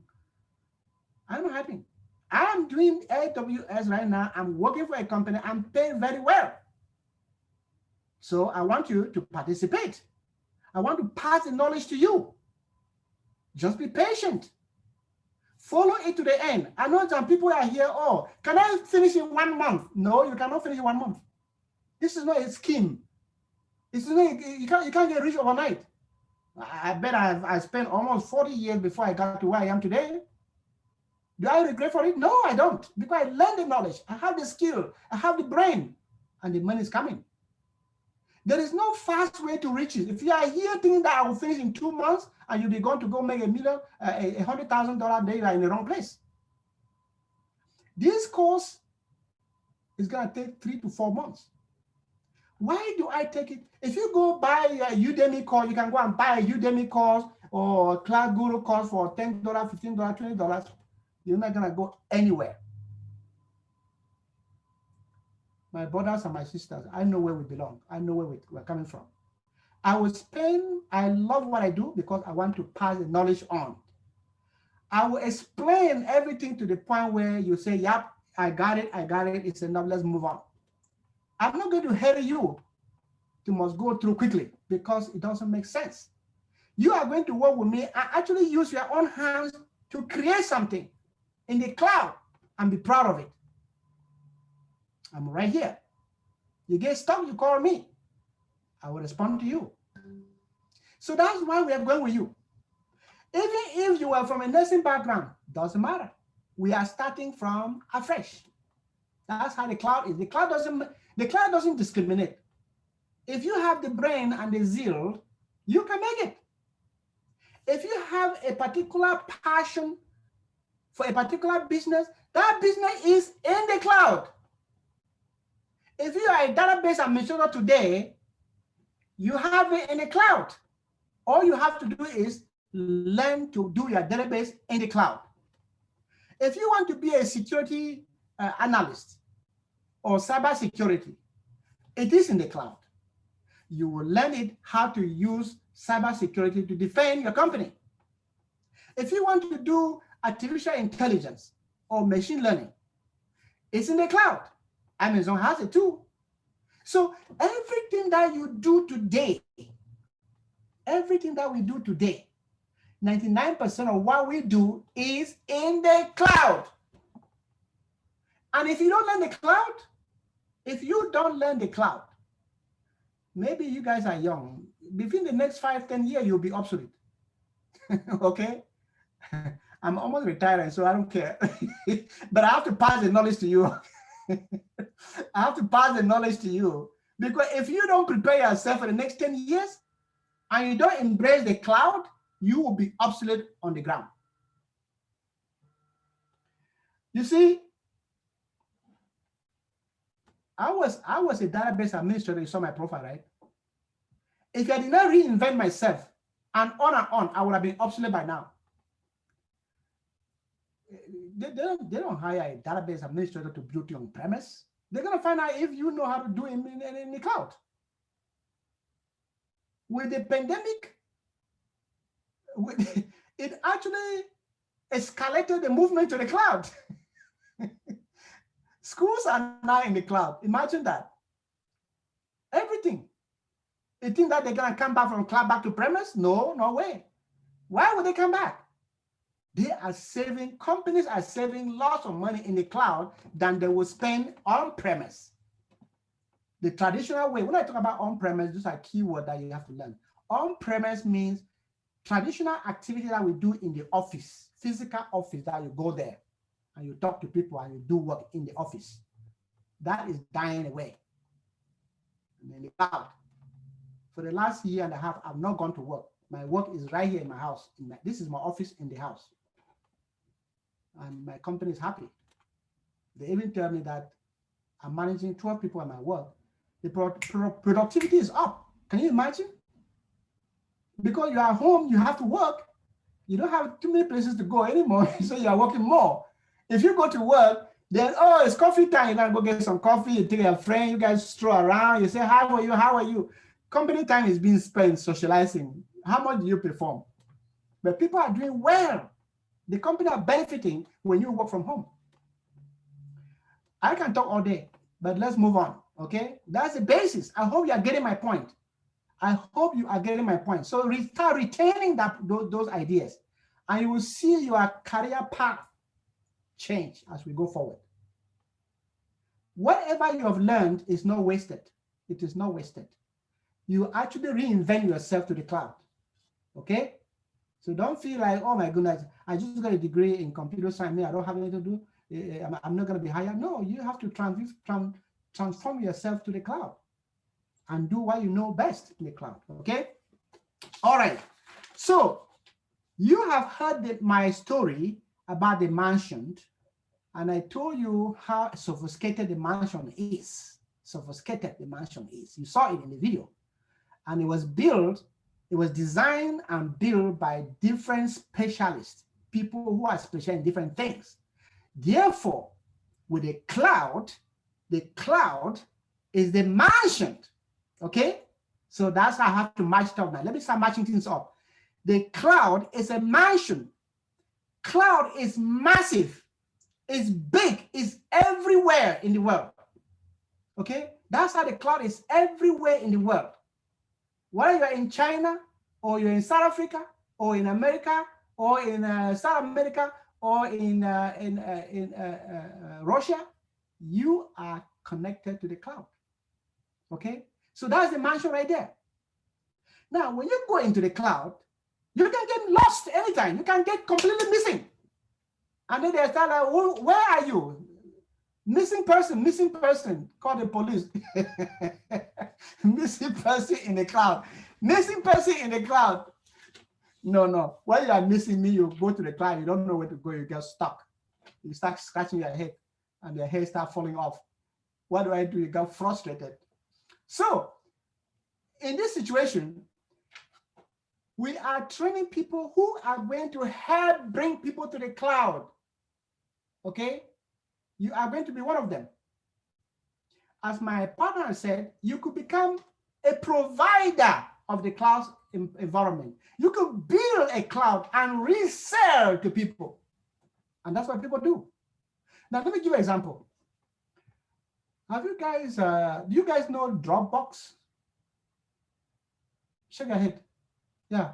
I'm not hyping. I'm doing AWS right now. I'm working for a company. I'm paid very well. So I want you to participate. I want to pass the knowledge to you. Just be patient. Follow it to the end. I know some people are here, oh, can I finish in 1 month? No, you cannot finish in 1 month. This is not a scheme. This is not, you can't get rich overnight. I bet I spent almost 40 years before I got to where I am today. Do I regret for it? No, I don't, because I learned the knowledge. I have the skill. I have the brain, and the money is coming. There is no fast way to riches. If you are here thinking that I will finish in 2 months and you'll be going to go make $100,000 day, you are in the wrong place. This course is going to take 3 to 4 months. Why do I take it? If you go buy a Udemy course, you can go and buy a Udemy course or a Cloud Guru course for $10, $15, $20. You're not going to go anywhere. My brothers and my sisters, I know where we belong. I know where we're coming from. I love what I do because I want to pass the knowledge on. I will explain everything to the point where you say, yep, I got it, it's enough, let's move on. I'm not going to hurry you to must go through quickly because it doesn't make sense. You are going to work with me and actually use your own hands to create something in the cloud and be proud of it. I'm right here. You get stuck, you call me. I will respond to you. So that's why we are going with you. Even if you are from a nursing background, doesn't matter. We are starting from afresh. That's how the cloud is. The cloud doesn't discriminate. If you have the brain and the zeal, you can make it. If you have a particular passion for a particular business, that business is in the cloud. If you are a database administrator today, you have it in the cloud. All you have to do is learn to do your database in the cloud. If you want to be a security analyst or cybersecurity, it is in the cloud. You will learn it how to use cybersecurity to defend your company. If you want to do artificial intelligence or machine learning, it's in the cloud. Amazon has it too. So everything that you do today, everything that we do today, 99% of what we do is in the cloud. And if you don't learn the cloud, maybe you guys are young. Between the next 5-10 years, you'll be obsolete. Okay? I'm almost retired, so I don't care. But I have to pass the knowledge to you. I have to pass the knowledge to you. Because if you don't prepare yourself for the next 10 years and you don't embrace the cloud, you will be obsolete on the ground. You see, I was a database administrator. You saw my profile, right? If I did not reinvent myself and on, I would have been obsolete by now. They don't hire a database administrator to build you on premise. They're going to find out if you know how to do it in the cloud. With the pandemic, it actually escalated the movement to the cloud. Schools are now in the cloud. Imagine that. Everything. You think that they're going to come back from cloud back to premise? No, no way. Why would they come back? Companies are saving lots of money in the cloud than they will spend on premise. The traditional way, when I talk about on premise, these are keywords that you have to learn. On premise means traditional activity that we do in the office, physical office, that you go there and you talk to people and you do work in the office. That is dying away. And in the cloud, for the last year and a half, I've not gone to work. My work is right here in my house. This is my office in the house. And my company is happy. They even tell me that I'm managing 12 people at my work. The productivity is up. Can you imagine? Because you are home, you have to work. You don't have too many places to go anymore, so you are working more. If you go to work, then, oh, it's coffee time. You gotta go get some coffee, you take a friend, you guys stroll around, you say, how are you, how are you? Company time is being spent socializing. How much do you perform? But people are doing well. The company are benefiting when you work from home. I can talk all day, but let's move on, okay? That's the basis. I hope you are getting my point. I hope you are getting my point. So start retaining those ideas, and you will see your career path change as we go forward. Whatever you have learned is not wasted. It is not wasted. You actually reinvent yourself to the cloud, okay? So don't feel like, oh my goodness, I just got a degree in computer science, I don't have anything to do, I'm not gonna be hired. No, you have to transform yourself to the cloud and do what you know best in the cloud, okay? All right, so you have heard my story about the mansion, and I told you how sophisticated the mansion is. Sophisticated the mansion is. You saw it in the video. And it was designed and built by different specialists, people who are special in different things. Therefore, with the cloud is the mansion, okay? So that's how I have to match it up now. Let me start matching things up. The cloud is a mansion. Cloud is massive, it's big, it's everywhere in the world, okay? That's how the cloud is everywhere in the world. Whether you're in China, or you're in South Africa, or in America, or in South America, or in Russia, you are connected to the cloud, okay? So that's the mansion right there. Now, when you go into the cloud, you can get lost anytime. You can get completely missing. And then they start like, well, where are you? Missing person, call the police. Missing person in the cloud. Missing person in the cloud. No. When you are missing me, you go to the cloud, you don't know where to go, you get stuck. You start scratching your head and your hair start falling off. What do? You get frustrated. So in this situation, we are training people who are going to help bring people to the cloud, okay? You are going to be one of them. As my partner said, you could become a provider of the cloud environment. You could build a cloud and resell to people. And that's what people do. Now, let me give you an example. Have you guys, do you guys know Dropbox? Shake your head. Yeah,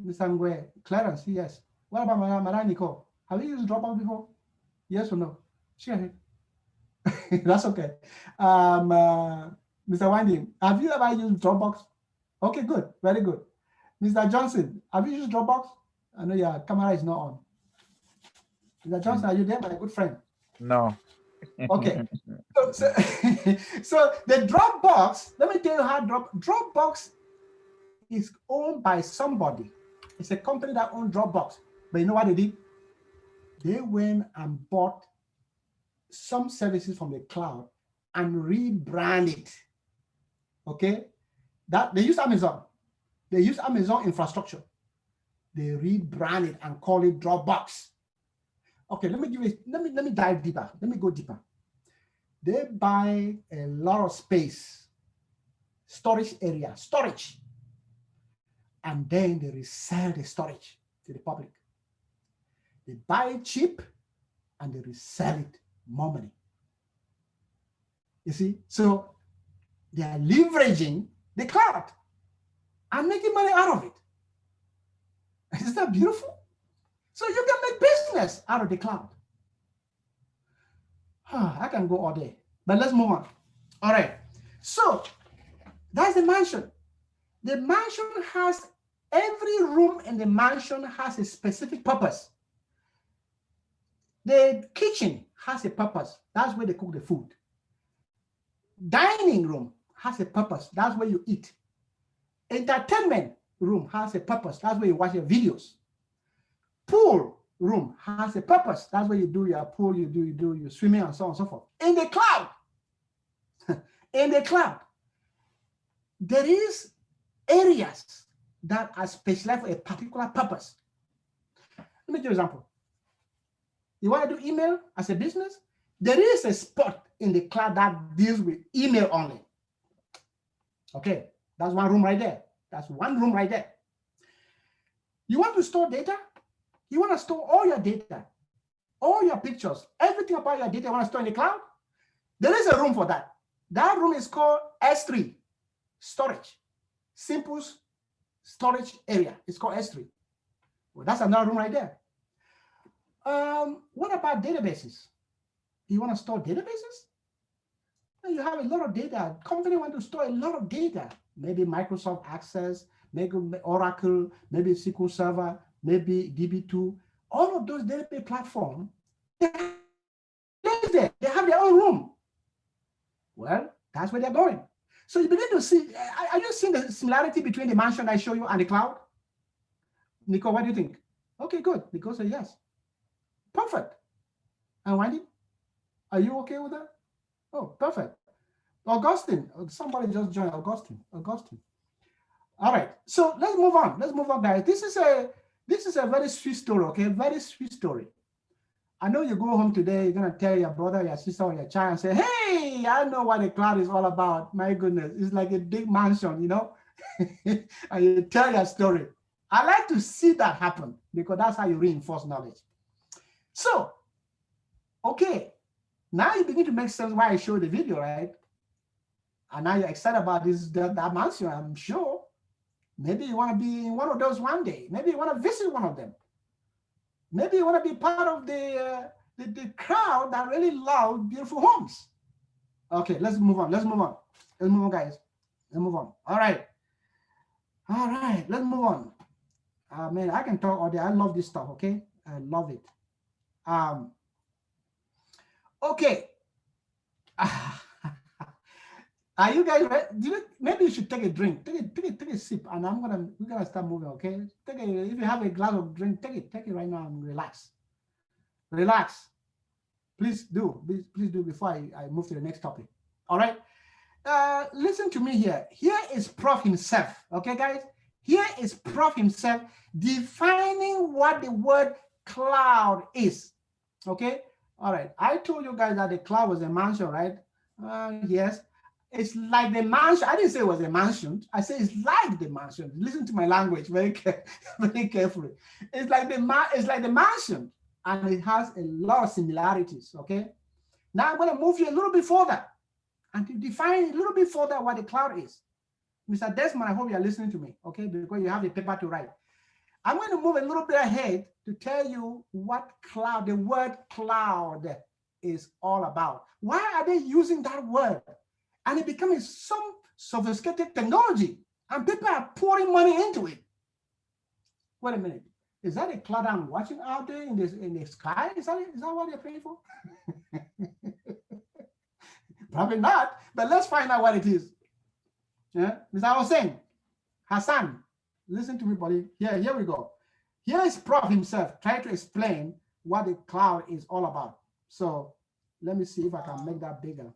Mr. Ngwe, Clarence, yes. What about Madam Nicole? Have you used Dropbox before? Yes or no? Shake your head. That's okay. Mr. Wandy, have you ever used Dropbox? Okay, good, very good. Mr. Johnson, have you used Dropbox? I know your camera is not on. Mr. Johnson, are you there, my good friend? No. Okay. So, so the Dropbox, let me tell you how Dropbox is owned by somebody. It's a company that owns Dropbox. But you know what they did? They went and bought some services from the cloud and rebrand it. Okay? That they use Amazon. They use Amazon infrastructure. They rebrand it and call it Dropbox. Okay, let me dive deeper. Let me go deeper. They buy a lot of space, storage area, and then they resell the storage to the public. They buy it cheap and they resell it more money. You see, so they are leveraging the cloud and making money out of it. Isn't that beautiful? So you can make business out of the cloud. I can go all day, but let's move on. All right, so that's the mansion. The mansion has, every room in the mansion has a specific purpose. The kitchen has a purpose. That's where they cook the food. Dining room has a purpose. That's where you eat. Entertainment room has a purpose. That's where you watch your videos. Pool room has a purpose. That's where you do your pool, you do your swimming and so on and so forth. In the cloud, in the cloud, there is areas that are specialized for a particular purpose. Let me give you an example. You want to do email as a business? There is a spot in the cloud that deals with email only. Okay, that's one room right there. That's one room right there. You want to store data? You want to store all your data, all your pictures, everything about your data you want to store in the cloud? There is a room for that. That room is called S3, storage. Simple storage area. It's called S3. Well, that's another room right there. What about databases? You want to store databases? You have a lot of data. Company want to store a lot of data. Maybe Microsoft Access, maybe Oracle, maybe SQL Server, maybe DB2. All of those database platforms, they live there. They have their own room. Well, that's where they're going. So you begin to see, are you seeing the similarity between the mansion I show you and the cloud? Nico, what do you think? Okay, good. Nico said yes. Perfect. And Wendy, are you okay with that? Oh, perfect. Augustine, somebody just joined. Augustine. All right, so let's move on. Let's move on, guys. This is a very sweet story, okay? Very sweet story. I know you go home today, you're gonna tell your brother, your sister, or your child and say, hey, I know what the cloud is all about. My goodness, it's like a big mansion, you know? And you tell your story. I like to see that happen because that's how you reinforce knowledge. So, okay, now you begin to make sense why I showed the video, right? And now you're excited about that mansion, I'm sure. Maybe you want to be in one of those one day. Maybe you want to visit one of them. Maybe you want to be part of the crowd that really love beautiful homes. Okay, let's move on. Let's move on, guys. Let's move on. All right, let's move on. Man, I can talk all day. I love this stuff, okay? I love it. Okay. Are you guys ready? Maybe you should take a drink. Take a sip, and we're gonna start moving. Okay. If you have a glass of drink, take it right now and relax. Relax. Please do before I move to the next topic. All right. Listen to me here. Here is Prof himself. Okay, guys. Here is Prof himself defining what the word cloud is. Okay. All right. I told you guys that the cloud was a mansion, right? Yes. It's like the mansion. I didn't say it was a mansion. I say it's like the mansion. Listen to my language very carefully. It's like the mansion, and it has a lot of similarities. Okay. Now I'm going to move you a little bit further and to define a little bit further what the cloud is. Mr. Desmond, I hope you are listening to me. Okay, because you have a paper to write. I'm going to move a little bit ahead to tell you what the word cloud is all about. Why are they using that word? And it becomes some sophisticated technology, and people are pouring money into it. Wait a minute. Is that a cloud I'm watching out there in the sky? Is that what they're praying for? Probably not, but let's find out what it is. Yeah, Mr. Hussein, Hassan, listen to me, buddy. Here we go. Here is Prof himself trying to explain what the cloud is all about. So let me see if I can make that bigger.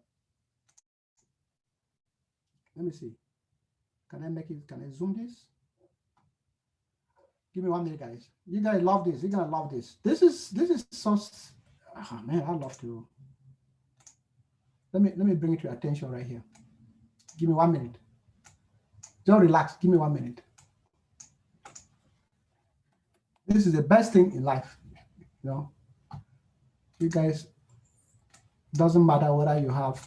Let me see. Can I make it? Can I zoom this? Give me 1 minute, guys. You guys love this. You're gonna love this. This is so. Oh man, I love to. Let me bring it to your attention right here. Give me 1 minute. Don't relax. Give me 1 minute. This is the best thing in life. You know, you guys. Doesn't matter whether you have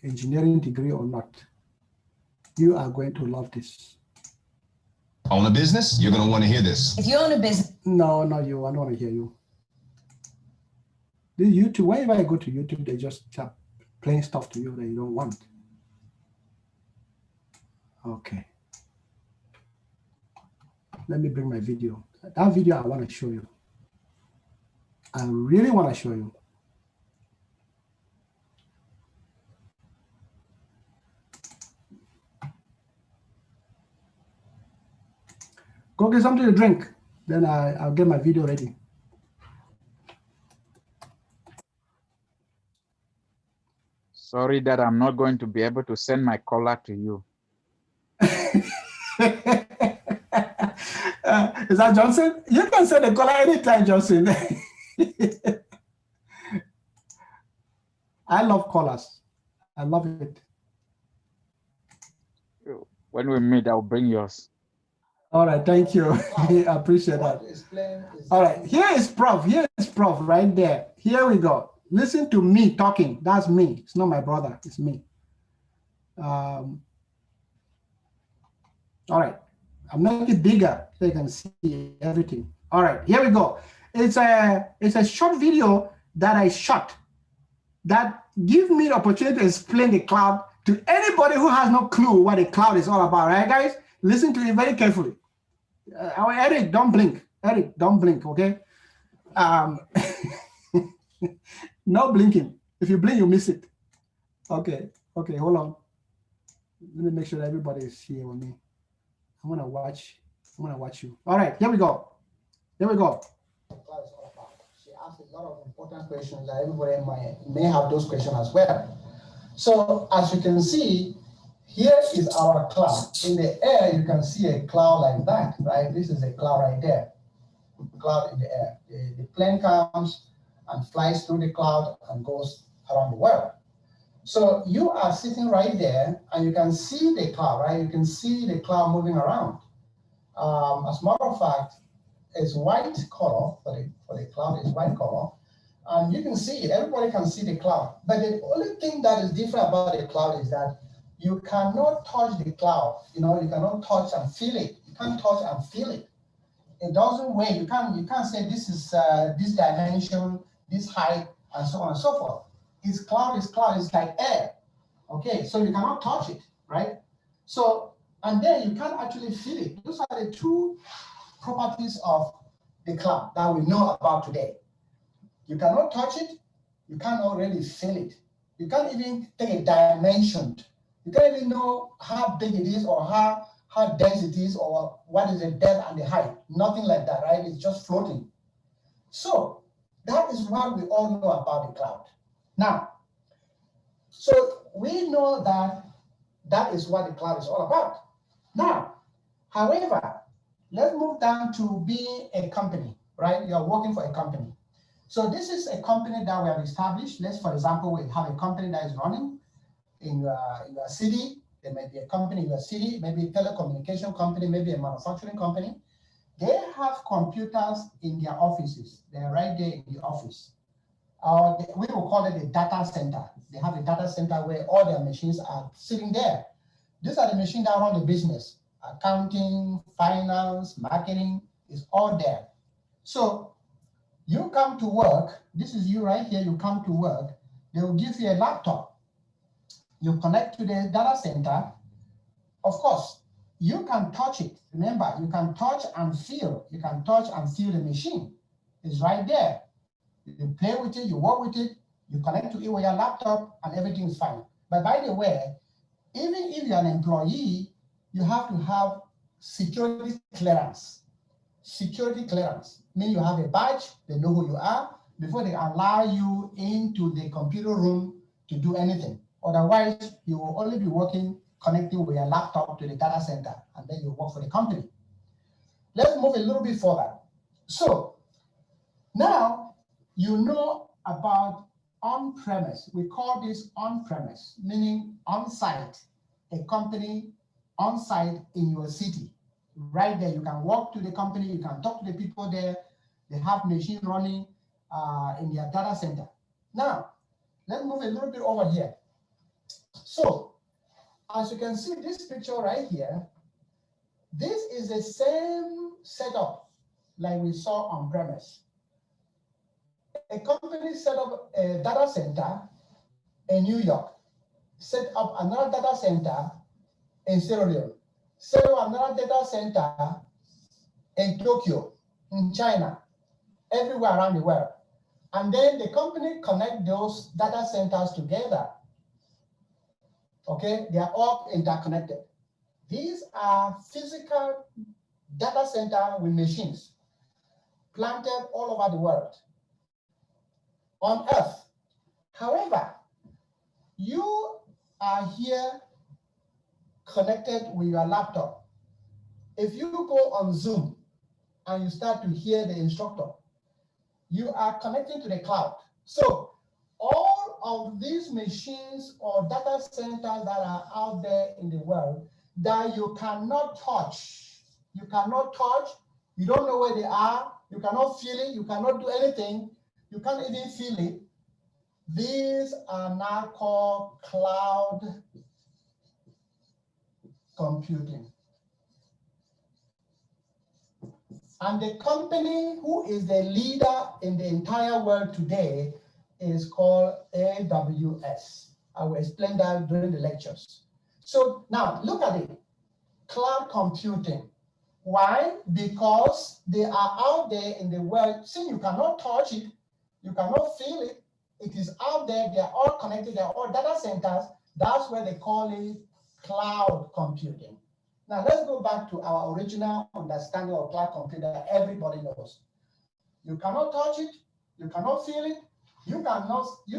engineering degree or not. You are going to love this. Own a business? You're going to want to hear this. If you own a business. No, I don't want to hear you. The YouTube, whenever I go to YouTube, they just start playing stuff to you that you don't want. Okay. Let me bring my video. That video I want to show you. I really want to show you. Go get something to drink. Then I'll get my video ready. Sorry that I'm not going to be able to send my caller to you. Is that Johnson? You can send a caller anytime, Johnson. I love callers. I love it. When we meet, I'll bring yours. All right, thank you. I appreciate that. All right, here is Prof. Here is Prof. right there. Here we go. Listen to me talking. That's me. It's not my brother. It's me. All right. I'll make it bigger so you can see everything. All right, here we go. It's a short video that I shot that gives me the opportunity to explain the cloud to anybody who has no clue what the cloud is all about. Right, guys? Listen to it very carefully. Eric, don't blink. Eric, don't blink, okay? No blinking. If you blink, you miss it. Okay, hold on. Let me make sure that everybody is here with me. I'm gonna watch you. All right, here we go. She asked a lot of important questions that everybody may have those questions as well. So as you can see, here is our cloud. In the air, you can see a cloud like that, right? This is a cloud right there. Cloud in the air. The plane comes and flies through the cloud and goes around the world. So you are sitting right there and you can see the cloud, right? You can see the cloud moving around. As a matter of fact, it's white color for the cloud is white color. And you can see it, everybody can see the cloud. But the only thing that is different about the cloud is that you cannot touch the cloud. You know, you cannot touch and feel it. You can't touch and feel it. It doesn't weigh. You can't say this is this dimension, this height, and so on and so forth. It's cloud, it's like air. Okay, so you cannot touch it, right? So, and then you can't actually feel it. Those are the two properties of the cloud that we know about today. You cannot touch it, you cannot really feel it. You can't even take a dimension. You can't even know how big it is or how dense it is or what is the depth and the height. Nothing like that, right? It's just floating. So that is what we all know about the cloud. Now, so we know that that is what the cloud is all about. Now, however, let's move down to being a company, right? You're working for a company. So this is a company that we have established. Let's, for example, we have a company that is running in your city. There may be a company in your city, maybe a telecommunication company, maybe a manufacturing company. They have computers in their offices. They're right there in the office. We will call it a data center. They have a data center where all their machines are sitting there. These are the machines that run the business. Accounting, finance, marketing is all there. So you come to work, this is you right here, you come to work, they will give you a laptop. You connect to the data center. Of course, You can touch it. Remember, you can touch and feel. You can touch and feel the machine. It's right there. You play with it, you work with it, you connect to it with your laptop, and everything is fine. But by the way, even if you're an employee, you have to have security clearance. Security clearance means you have a badge, they know who you are, before they allow you into the computer room to do anything. Otherwise, you will only be working, connecting with your laptop to the data center, and then you work for the company. Let's move a little bit further. So now you know about on-premise. We call this on-premise, meaning on-site, a company on-site in your city. Right there, you can walk to the company, you can talk to the people there, they have machine running in their data center. Now, let's move a little bit over here. So, as you can see this picture right here, this is the same setup like we saw on premise. A company set up a data center in New York, set up another data center in Sierra Leone, set up another data center in Tokyo, in China, everywhere around the world. And then the company connect those data centers together. Okay, they are all interconnected. These are physical data center with machines planted all over the world on Earth. However, you are here connected with your laptop. If you go on Zoom and you start to hear the instructor, you are connecting to the cloud. So all of these machines or data centers that are out there in the world that you cannot touch, you don't know where they are, you cannot feel it, you cannot do anything, you can't even feel it. These are now called cloud computing. And the company who is the leader in the entire world today is called AWS. I will explain that during the lectures. So now look at it, cloud computing. Why? Because they are out there in the world. See, you cannot touch it, you cannot feel it. It is out there, they are all connected, they are all data centers. That's why they call it cloud computing. Now let's go back to our original understanding of cloud computing that everybody knows. You cannot touch it, you cannot feel it, you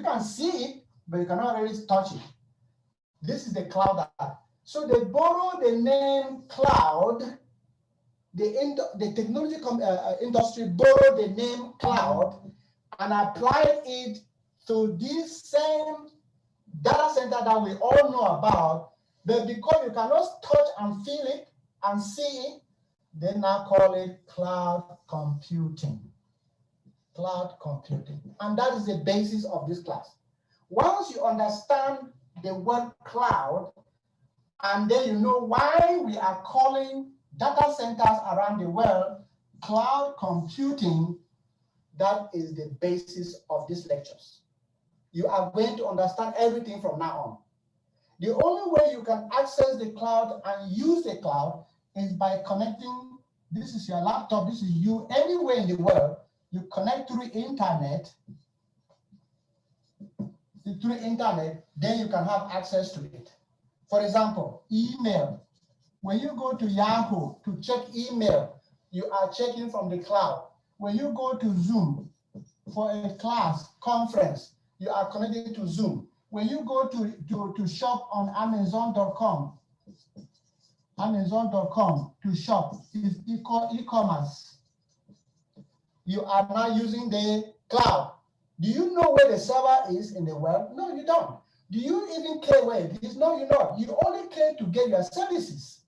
can see it, but you cannot really touch it. This is the cloud app. So they borrow the name cloud, the technology industry borrowed the name cloud and applied it to this same data center that we all know about, but because you cannot touch and feel it and see it, they now call it cloud computing. Cloud computing. And that is the basis of this class. Once you understand the word cloud, and then you know why we are calling data centers around the world cloud computing, that is the basis of these lectures. You are going to understand everything from now on. The only way you can access the cloud and use the cloud is by connecting. This is your laptop, this is you, anywhere in the world, you connect through internet, then you can have access to it. For example, email. When you go to Yahoo to check email, you are checking from the cloud. When you go to Zoom for a class, conference, you are connected to Zoom. When you go to shop on Amazon.com to shop, is e-commerce. You are now using the cloud. Do you know where the server is in the world? No, you don't. Do you even care where it is? No, you don't. You only care to get your services.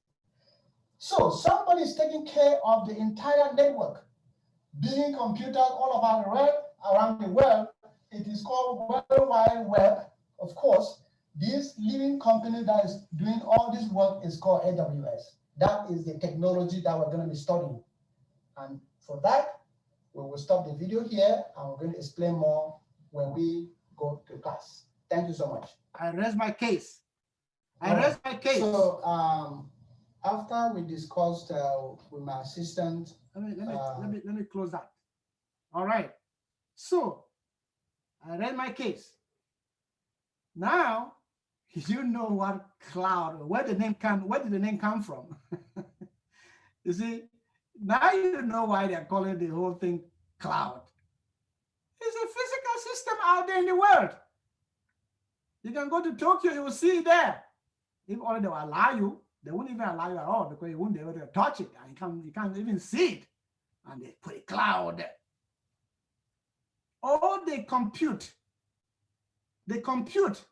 So somebody is taking care of the entire network, building computers all around the world. It is called World Wide Web. Of course, this living company that is doing all this work is called AWS. That is the technology that we're going to be studying. And for that, we will stop the video here and we're going to explain more when we go to class. Thank you so much. I raise my case. So after we discussed with my assistant, let me close that. All right. So I read my case. Now you know what cloud, where did the name come from? You see, now you know why they're calling the whole thing cloud. It's a physical system out there in the world. You can go to Tokyo, you will see it there. If only they will allow you, they won't even allow you at all because you won't be able to touch it and you can't even see it. And they put a cloud there. All they compute. They compute.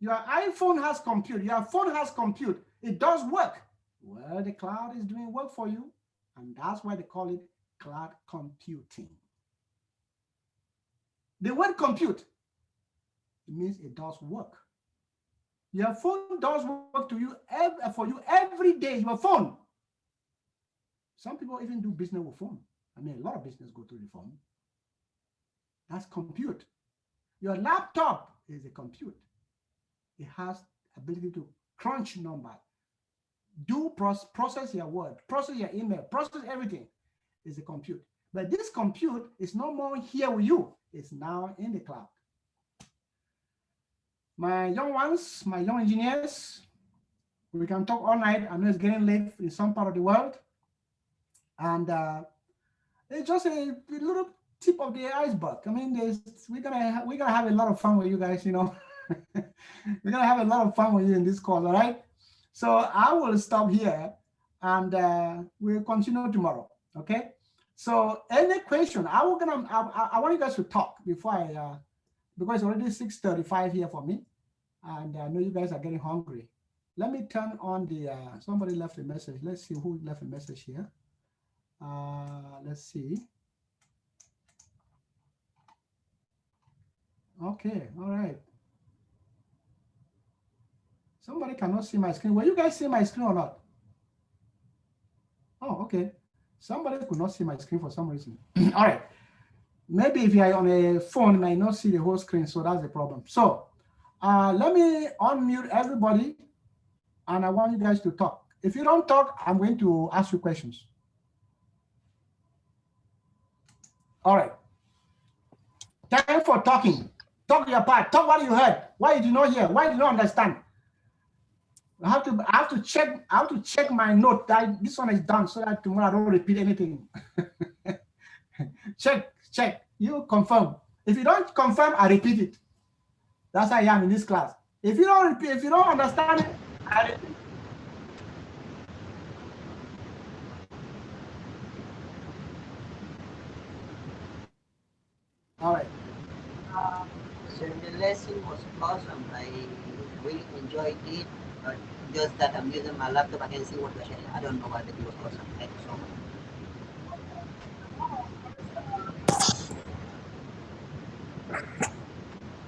Your iPhone has compute. Your phone has compute. It does work. Well, the cloud is doing work for you. And that's why they call it cloud computing. The word compute, it means it does work. Your phone does work for you every day, your phone. Some people even do business with phone. I mean, a lot of business go through the phone. That's compute. Your laptop is a compute. It has ability to crunch numbers, process your word, process your email, process everything. Is a compute. But this compute is no more here with you. It's now in the cloud. My young ones, my young engineers, we can talk all night. I know it's getting late in some part of the world. And it's just a little tip of the iceberg. I mean, we're gonna have a lot of fun with you guys, you know. We're gonna have a lot of fun with you in this call, all right? So I will stop here and we'll continue tomorrow, okay? So any question, I want you guys to talk before because it's already 6:35 here for me, and I know you guys are getting hungry. Let me turn on the, somebody left a message. Let's see who left a message here. Let's see. Okay, all right. Somebody cannot see my screen. Will you guys see my screen or not? Oh, okay. Somebody could not see my screen for some reason. All right. Maybe if you are on a phone, you might not see the whole screen, so that's the problem. So let me unmute everybody, and I want you guys to talk. If you don't talk, I'm going to ask you questions. All right. Time for talking. Talk your part. Talk what you heard. Why you did not hear? Why you did not understand? I have to check my note that this one is done so that tomorrow I don't repeat anything. check. You confirm. If you don't confirm, I repeat it. That's how I am in this class. If you don't repeat, if you don't understand it, I repeat. All right. So the lesson was awesome. I really enjoyed it. Just that I'm using my laptop, I can see what you're sharing. I don't know why it was awesome. Thank you so much.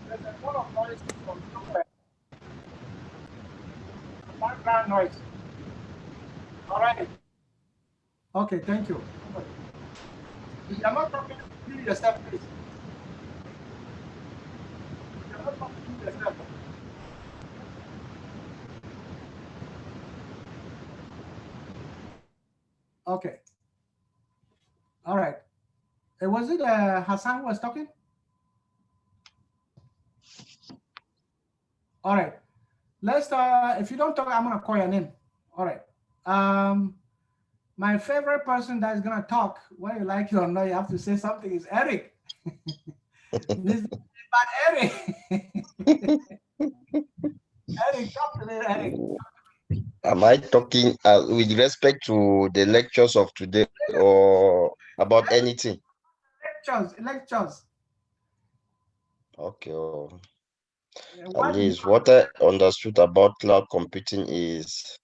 There's a lot of noise from somewhere. Background noise. All right. Okay, thank you. If you're not talking, mute yourself, please. If you're not talking, mute yourself. Okay. All right. Was it Hassan who was talking? All right. Let's, if you don't talk, I'm going to call your name. All right. My favorite person that is going to talk, whether you like it or not, you have to say something, is Eric. But Eric. Eric, talk to me, Eric. Am I talking with respect to the lectures of today or about anything? Lectures. Okay. At least what I understood about cloud computing is,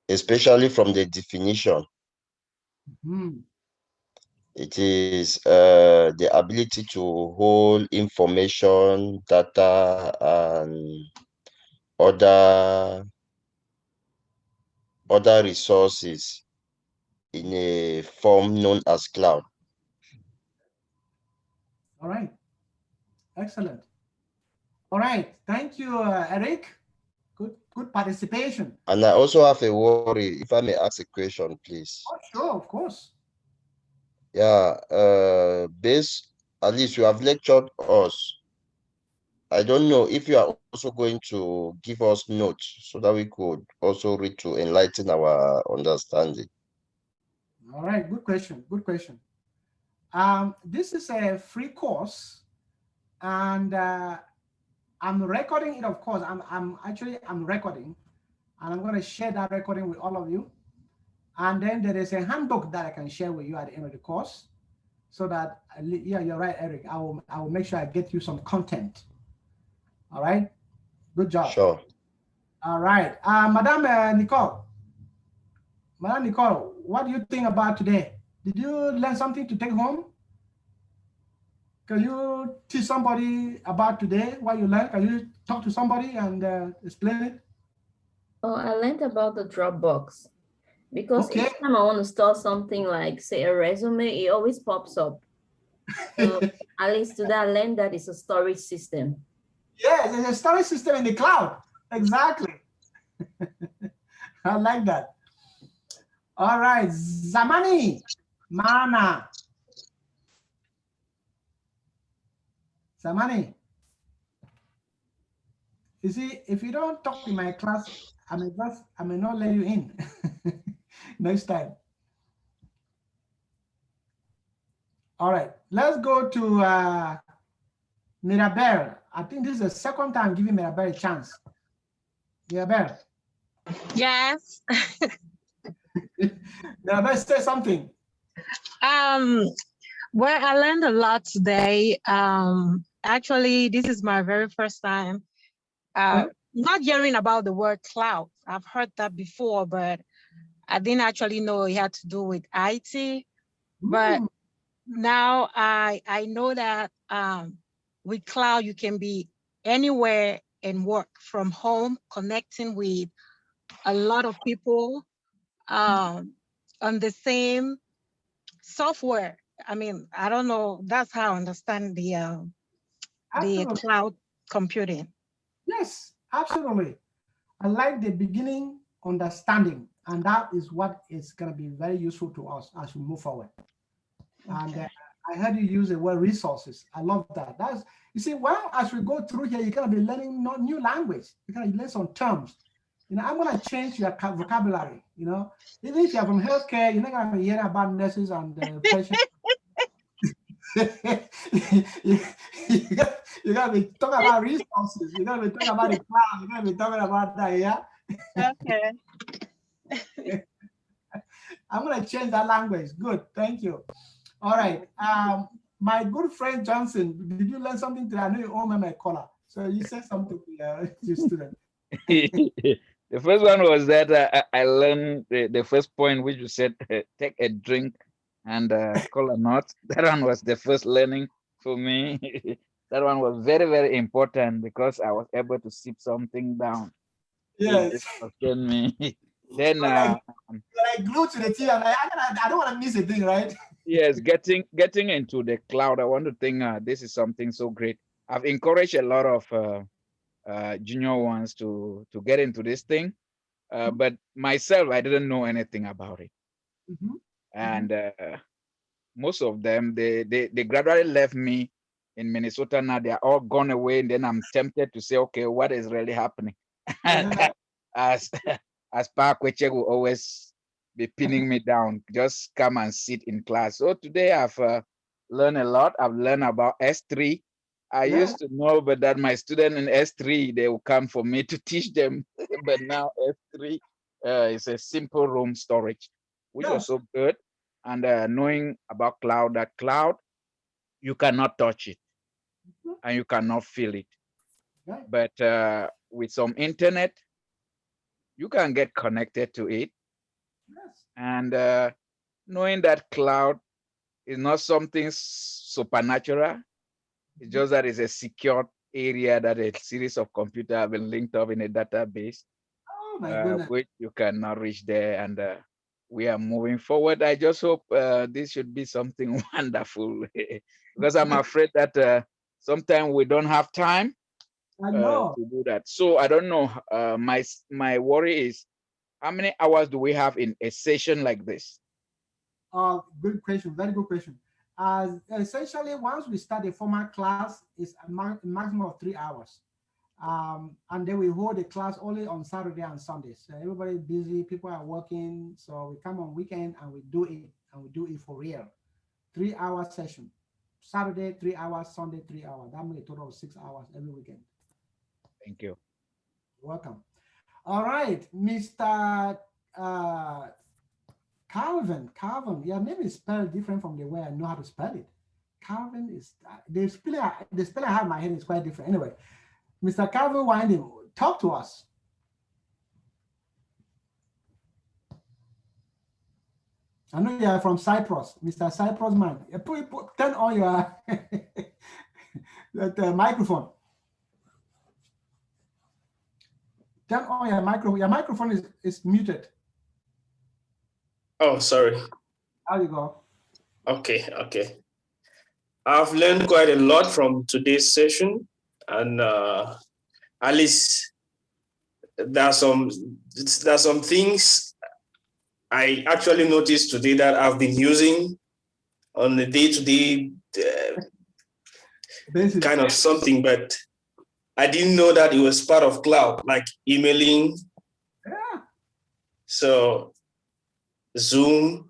especially from the definition, it is the ability to hold information, data, and other resources in a form known as cloud. All right. Excellent. All right. Thank you, Eric. Good participation. And I also have a worry, if I may ask a question, please. Oh, sure, of course. Yeah, at least you have lectured us. I don't know if you are also going to give us notes so that we could also read to enlighten our understanding. All right, good question. Good question. This is a free course, and I'm recording it. Of course, I'm recording, and I'm going to share that recording with all of you. And then there is a handbook that I can share with you at the end of the course, so that yeah, you're right, Eric. I will make sure I get you some content. All right, good job. Sure. All right, Madame Nicole. Madame Nicole, what do you think about today? Did you learn something to take home? Can you teach somebody about today what you learned? Can you talk to somebody and explain it? Oh, I learned about the Dropbox because Okay. each time I want to store something like, say, a resume, it always pops up. So at least today I learned that it's a storage system. Yes, it's a storage system in the cloud. Exactly. I like that. All right, Zamani, Mana. Zamani. You see, if you don't talk in my class, I may not let you in next time. All right, let's go to Mirabel. I think this is the second time giving Mirabel a chance. Mirabel. Yes. Mirabel, say something. Well, I learned a lot today. Actually, this is my very first time not hearing about the word cloud. I've heard that before, but I didn't actually know it had to do with IT. But now I know that with cloud, you can be anywhere and work from home, connecting with a lot of people on the same software. I mean, I don't know. That's how I understand the cloud computing. Yes, absolutely. I like the beginning understanding, and that is what is going to be very useful to us as we move forward. Okay. And I heard you use the word resources. I love that. That's, you see, well, as we go through here, you're going to be learning new language. You're going to learn some terms. You know, I'm going to change your vocabulary. You know, even if you're from healthcare, you're not going to be hearing about nurses and patients. You're going to be talking about resources. You're going to be talking about the cloud. You're going to be talking about that, yeah? Okay. I'm going to change that language. Good. Thank you. All right. My good friend Johnson, did you learn something today? I know you owe me my collar. So you said something to your student. The first one was that I learned the first point, which you said, take a drink and call a knot. That one was the first learning for me. That one was very, very important because I was able to sip something down. Yes. It sustained me. Then like glued to the TV. I don't want to miss a thing, right? Yes, getting into the cloud. I want to think this is something so great. I've encouraged a lot of junior ones to get into this thing, but myself, I didn't know anything about it. And most of them, they gradually left me in Minnesota. Now they are all gone away, and then I'm tempted to say, okay, what is really happening? as Park Weche will always be pinning me down, just come and sit in class. So today I've learned a lot. I've learned about S3. I used to know, but that my student in S3, they will come for me to teach them. But now S3 is a simple room storage, which was so good. And knowing about cloud, that cloud, you cannot touch it and you cannot feel it. But with some internet, you can get connected to it. And knowing that cloud is not something supernatural, it's just that it's a secure area that a series of computers have been linked up in a database, which you cannot reach there. And we are moving forward. I just hope this should be something wonderful because I'm afraid that sometimes we don't have time I know. to do that. So I don't know. My worry is, how many hours do we have in a session like this? Good question. Very good question. Essentially, once we start a formal class, it's a maximum of 3 hours. And then we hold a class only on Saturday and Sundays. So everybody's busy, people are working, so we come on weekend and we do it, and we do it for real. 3 hour session. Saturday, 3 hours, Sunday, 3 hours. That makes a total of 6 hours every weekend. Thank you. Welcome. All right, Mr. Calvin. Calvin, your name is spelled different from the way I know how to spell it. Calvin is the spelling I have in my head is quite different. Anyway, Mr. Calvin Winding, talk to us. I know you are from Cyprus, Mr. Cyprus man. Turn on your that, microphone. Turn on your microphone. Your microphone is muted. Oh, sorry. How you go? Okay. I've learned quite a lot from today's session, and at least there's some things I actually noticed today that I've been using on a day-to-day kind of something, but I didn't know that it was part of cloud, like emailing. Yeah. So Zoom.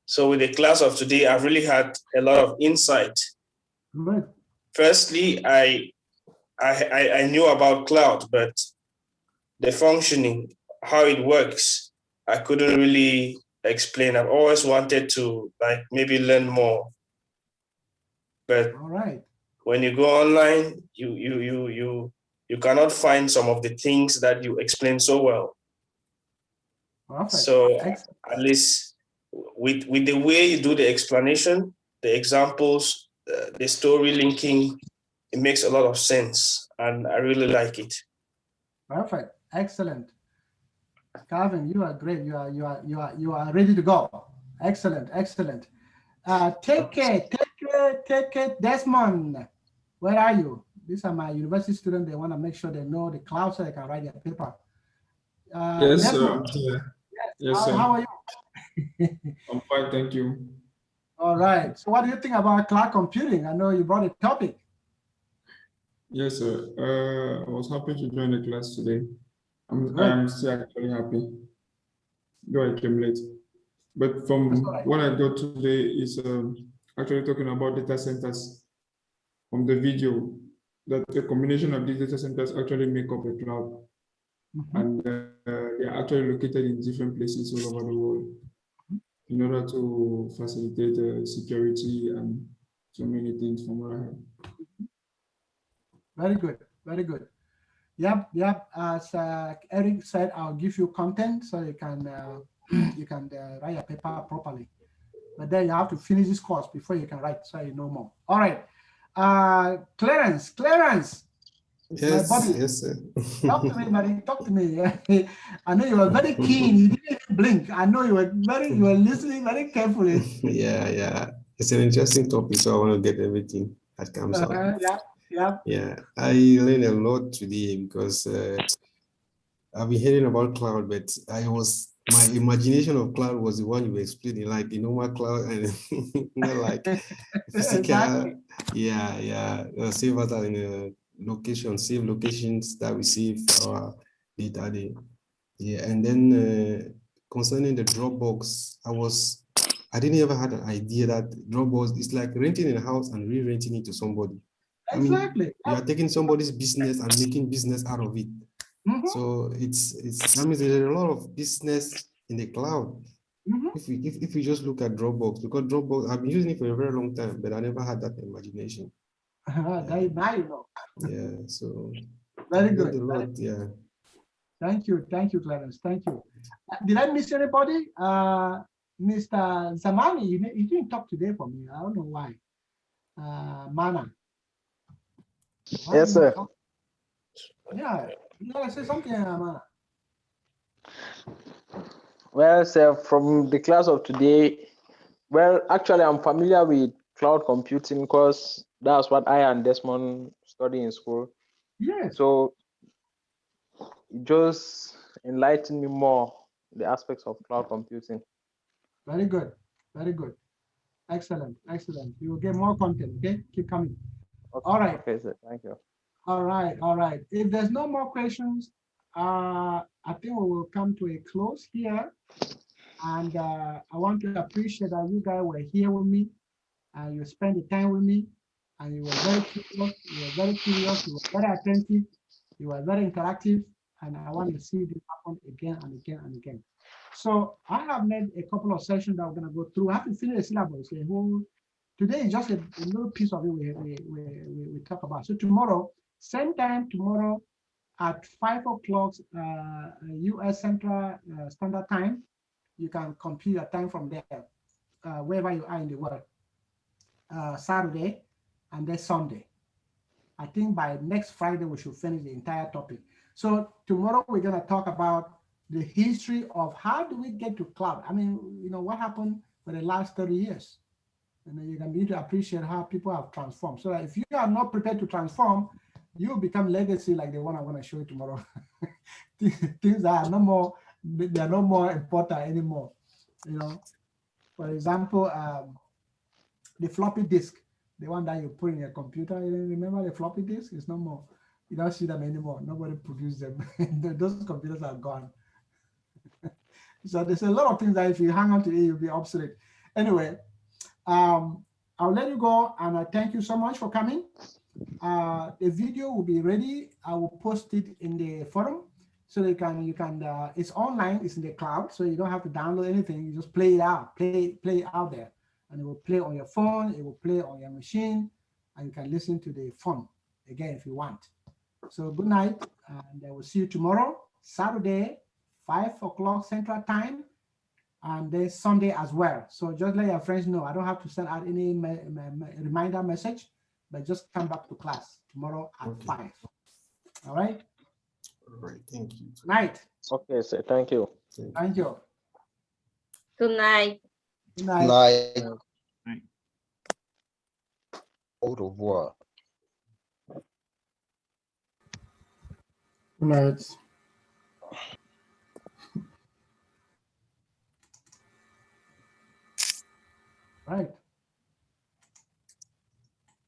So with the class of today, I've really had a lot of insight. Right. Firstly, I knew about cloud, but the functioning, how it works, I couldn't really explain. I've always wanted to like maybe learn more. But all right, when you go online, you cannot find some of the things that you explain so well. Perfect. So at least with the way you do the explanation, the examples, the story linking, it makes a lot of sense, and I really like it. Perfect. Excellent. Calvin, you are great. You are ready to go. Excellent. Take care, Desmond. Where are you? These are my university students. They want to make sure they know the cloud so they can write their paper. Yes, Desmond, sir. Yes, sir. how are you? I'm fine, thank you. All right. So what do you think about cloud computing? I know you brought a topic. Yes, sir. I was happy to join the class today. I'm still actually happy, though I came late. But from what I got today is actually talking about data centers from the video, that the combination of these data centers actually make up a cloud. And they are actually located in different places all over the world in order to facilitate security and so many things from what I heard. Very good. Yep. As Eric said, I'll give you content so you can write your paper properly. But then you have to finish this course before you can write, so you know more. All right. Clarence. Yes, sir. Talk to me, buddy. Talk to me. I know you were very keen. You didn't even blink. I know you were listening very carefully. Yeah. It's an interesting topic, so I want to get everything that comes out. Yeah. I learned a lot today because I've been hearing about cloud, but my imagination of cloud was the one you were explaining, like the normal cloud and not like physical. Exactly. Yeah. Save us in a location, save locations that we save our data there. Yeah, and then concerning the Dropbox, I didn't ever had an idea that Dropbox is like renting a house and re-renting it to somebody. Exactly. I mean, you are taking somebody's business and making business out of it. So it's that means there's a lot of business in the cloud. If we just look at Dropbox, because Dropbox, I've been using it for a very long time, but I never had that imagination. Now you know. Yeah, so very good. A lot, yeah. Thank you, Clarence. Thank you. Did I miss anybody? Mr. Zamani, you didn't talk today for me. I don't know why. Mana. Yes, sir. Yeah, you gotta say something, Mana. Well, sir, from the class of today, well, actually, I'm familiar with cloud computing because that's what I and Desmond study in school. Yes. So just enlighten me more the aspects of cloud computing. Very good. Very good. Excellent. Excellent. You will get more content. Okay. Keep coming. Okay, All right. okay, sir. Thank you. All right. All right. If there's no more questions, I think we will come to a close here. And I want to appreciate that you guys were here with me and you spent the time with me and you were very curious, you were very attentive, you were very interactive, and I want to see this happen again and again and again. So I have made a couple of sessions that we're going to go through. I have to finish the syllabus. Today is just a little piece of it we talk about. So tomorrow, same time tomorrow at 5 o'clock US Central Standard Time, you can compute your time from there, wherever you are in the world. Saturday and then Sunday. I think by next Friday we should finish the entire topic. So tomorrow we're going to talk about the history of how do we get to cloud. I mean, what happened for the last 30 years. And you can begin to appreciate how people have transformed. So that if you are not prepared to transform, you become legacy like the one I'm going to show you tomorrow. Things that are no more, they are no more important anymore. For example, the floppy disk, the one that you put in your computer, you remember the floppy disk? It's no more. You don't see them anymore. Nobody produces them. Those computers are gone. So there's a lot of things that if you hang on to it, you'll be obsolete. Anyway, I'll let you go, and I thank you so much for coming. The video will be ready. I will post it in the forum, so you can. It's online. It's in the cloud, so you don't have to download anything. You just play it out. Play it out there, and it will play on your phone. It will play on your machine, and you can listen to the phone again if you want. So good night, and I will see you tomorrow, Saturday, 5 o'clock Central Time, and then Sunday as well. So just let your friends know. I don't have to send out any reminder message, but just come back to class tomorrow at 5. All right? All right, thank you. Night. Okay, sir. Thank you. Thank you. Good night. Good night. Night. Au revoir. Good night. Right.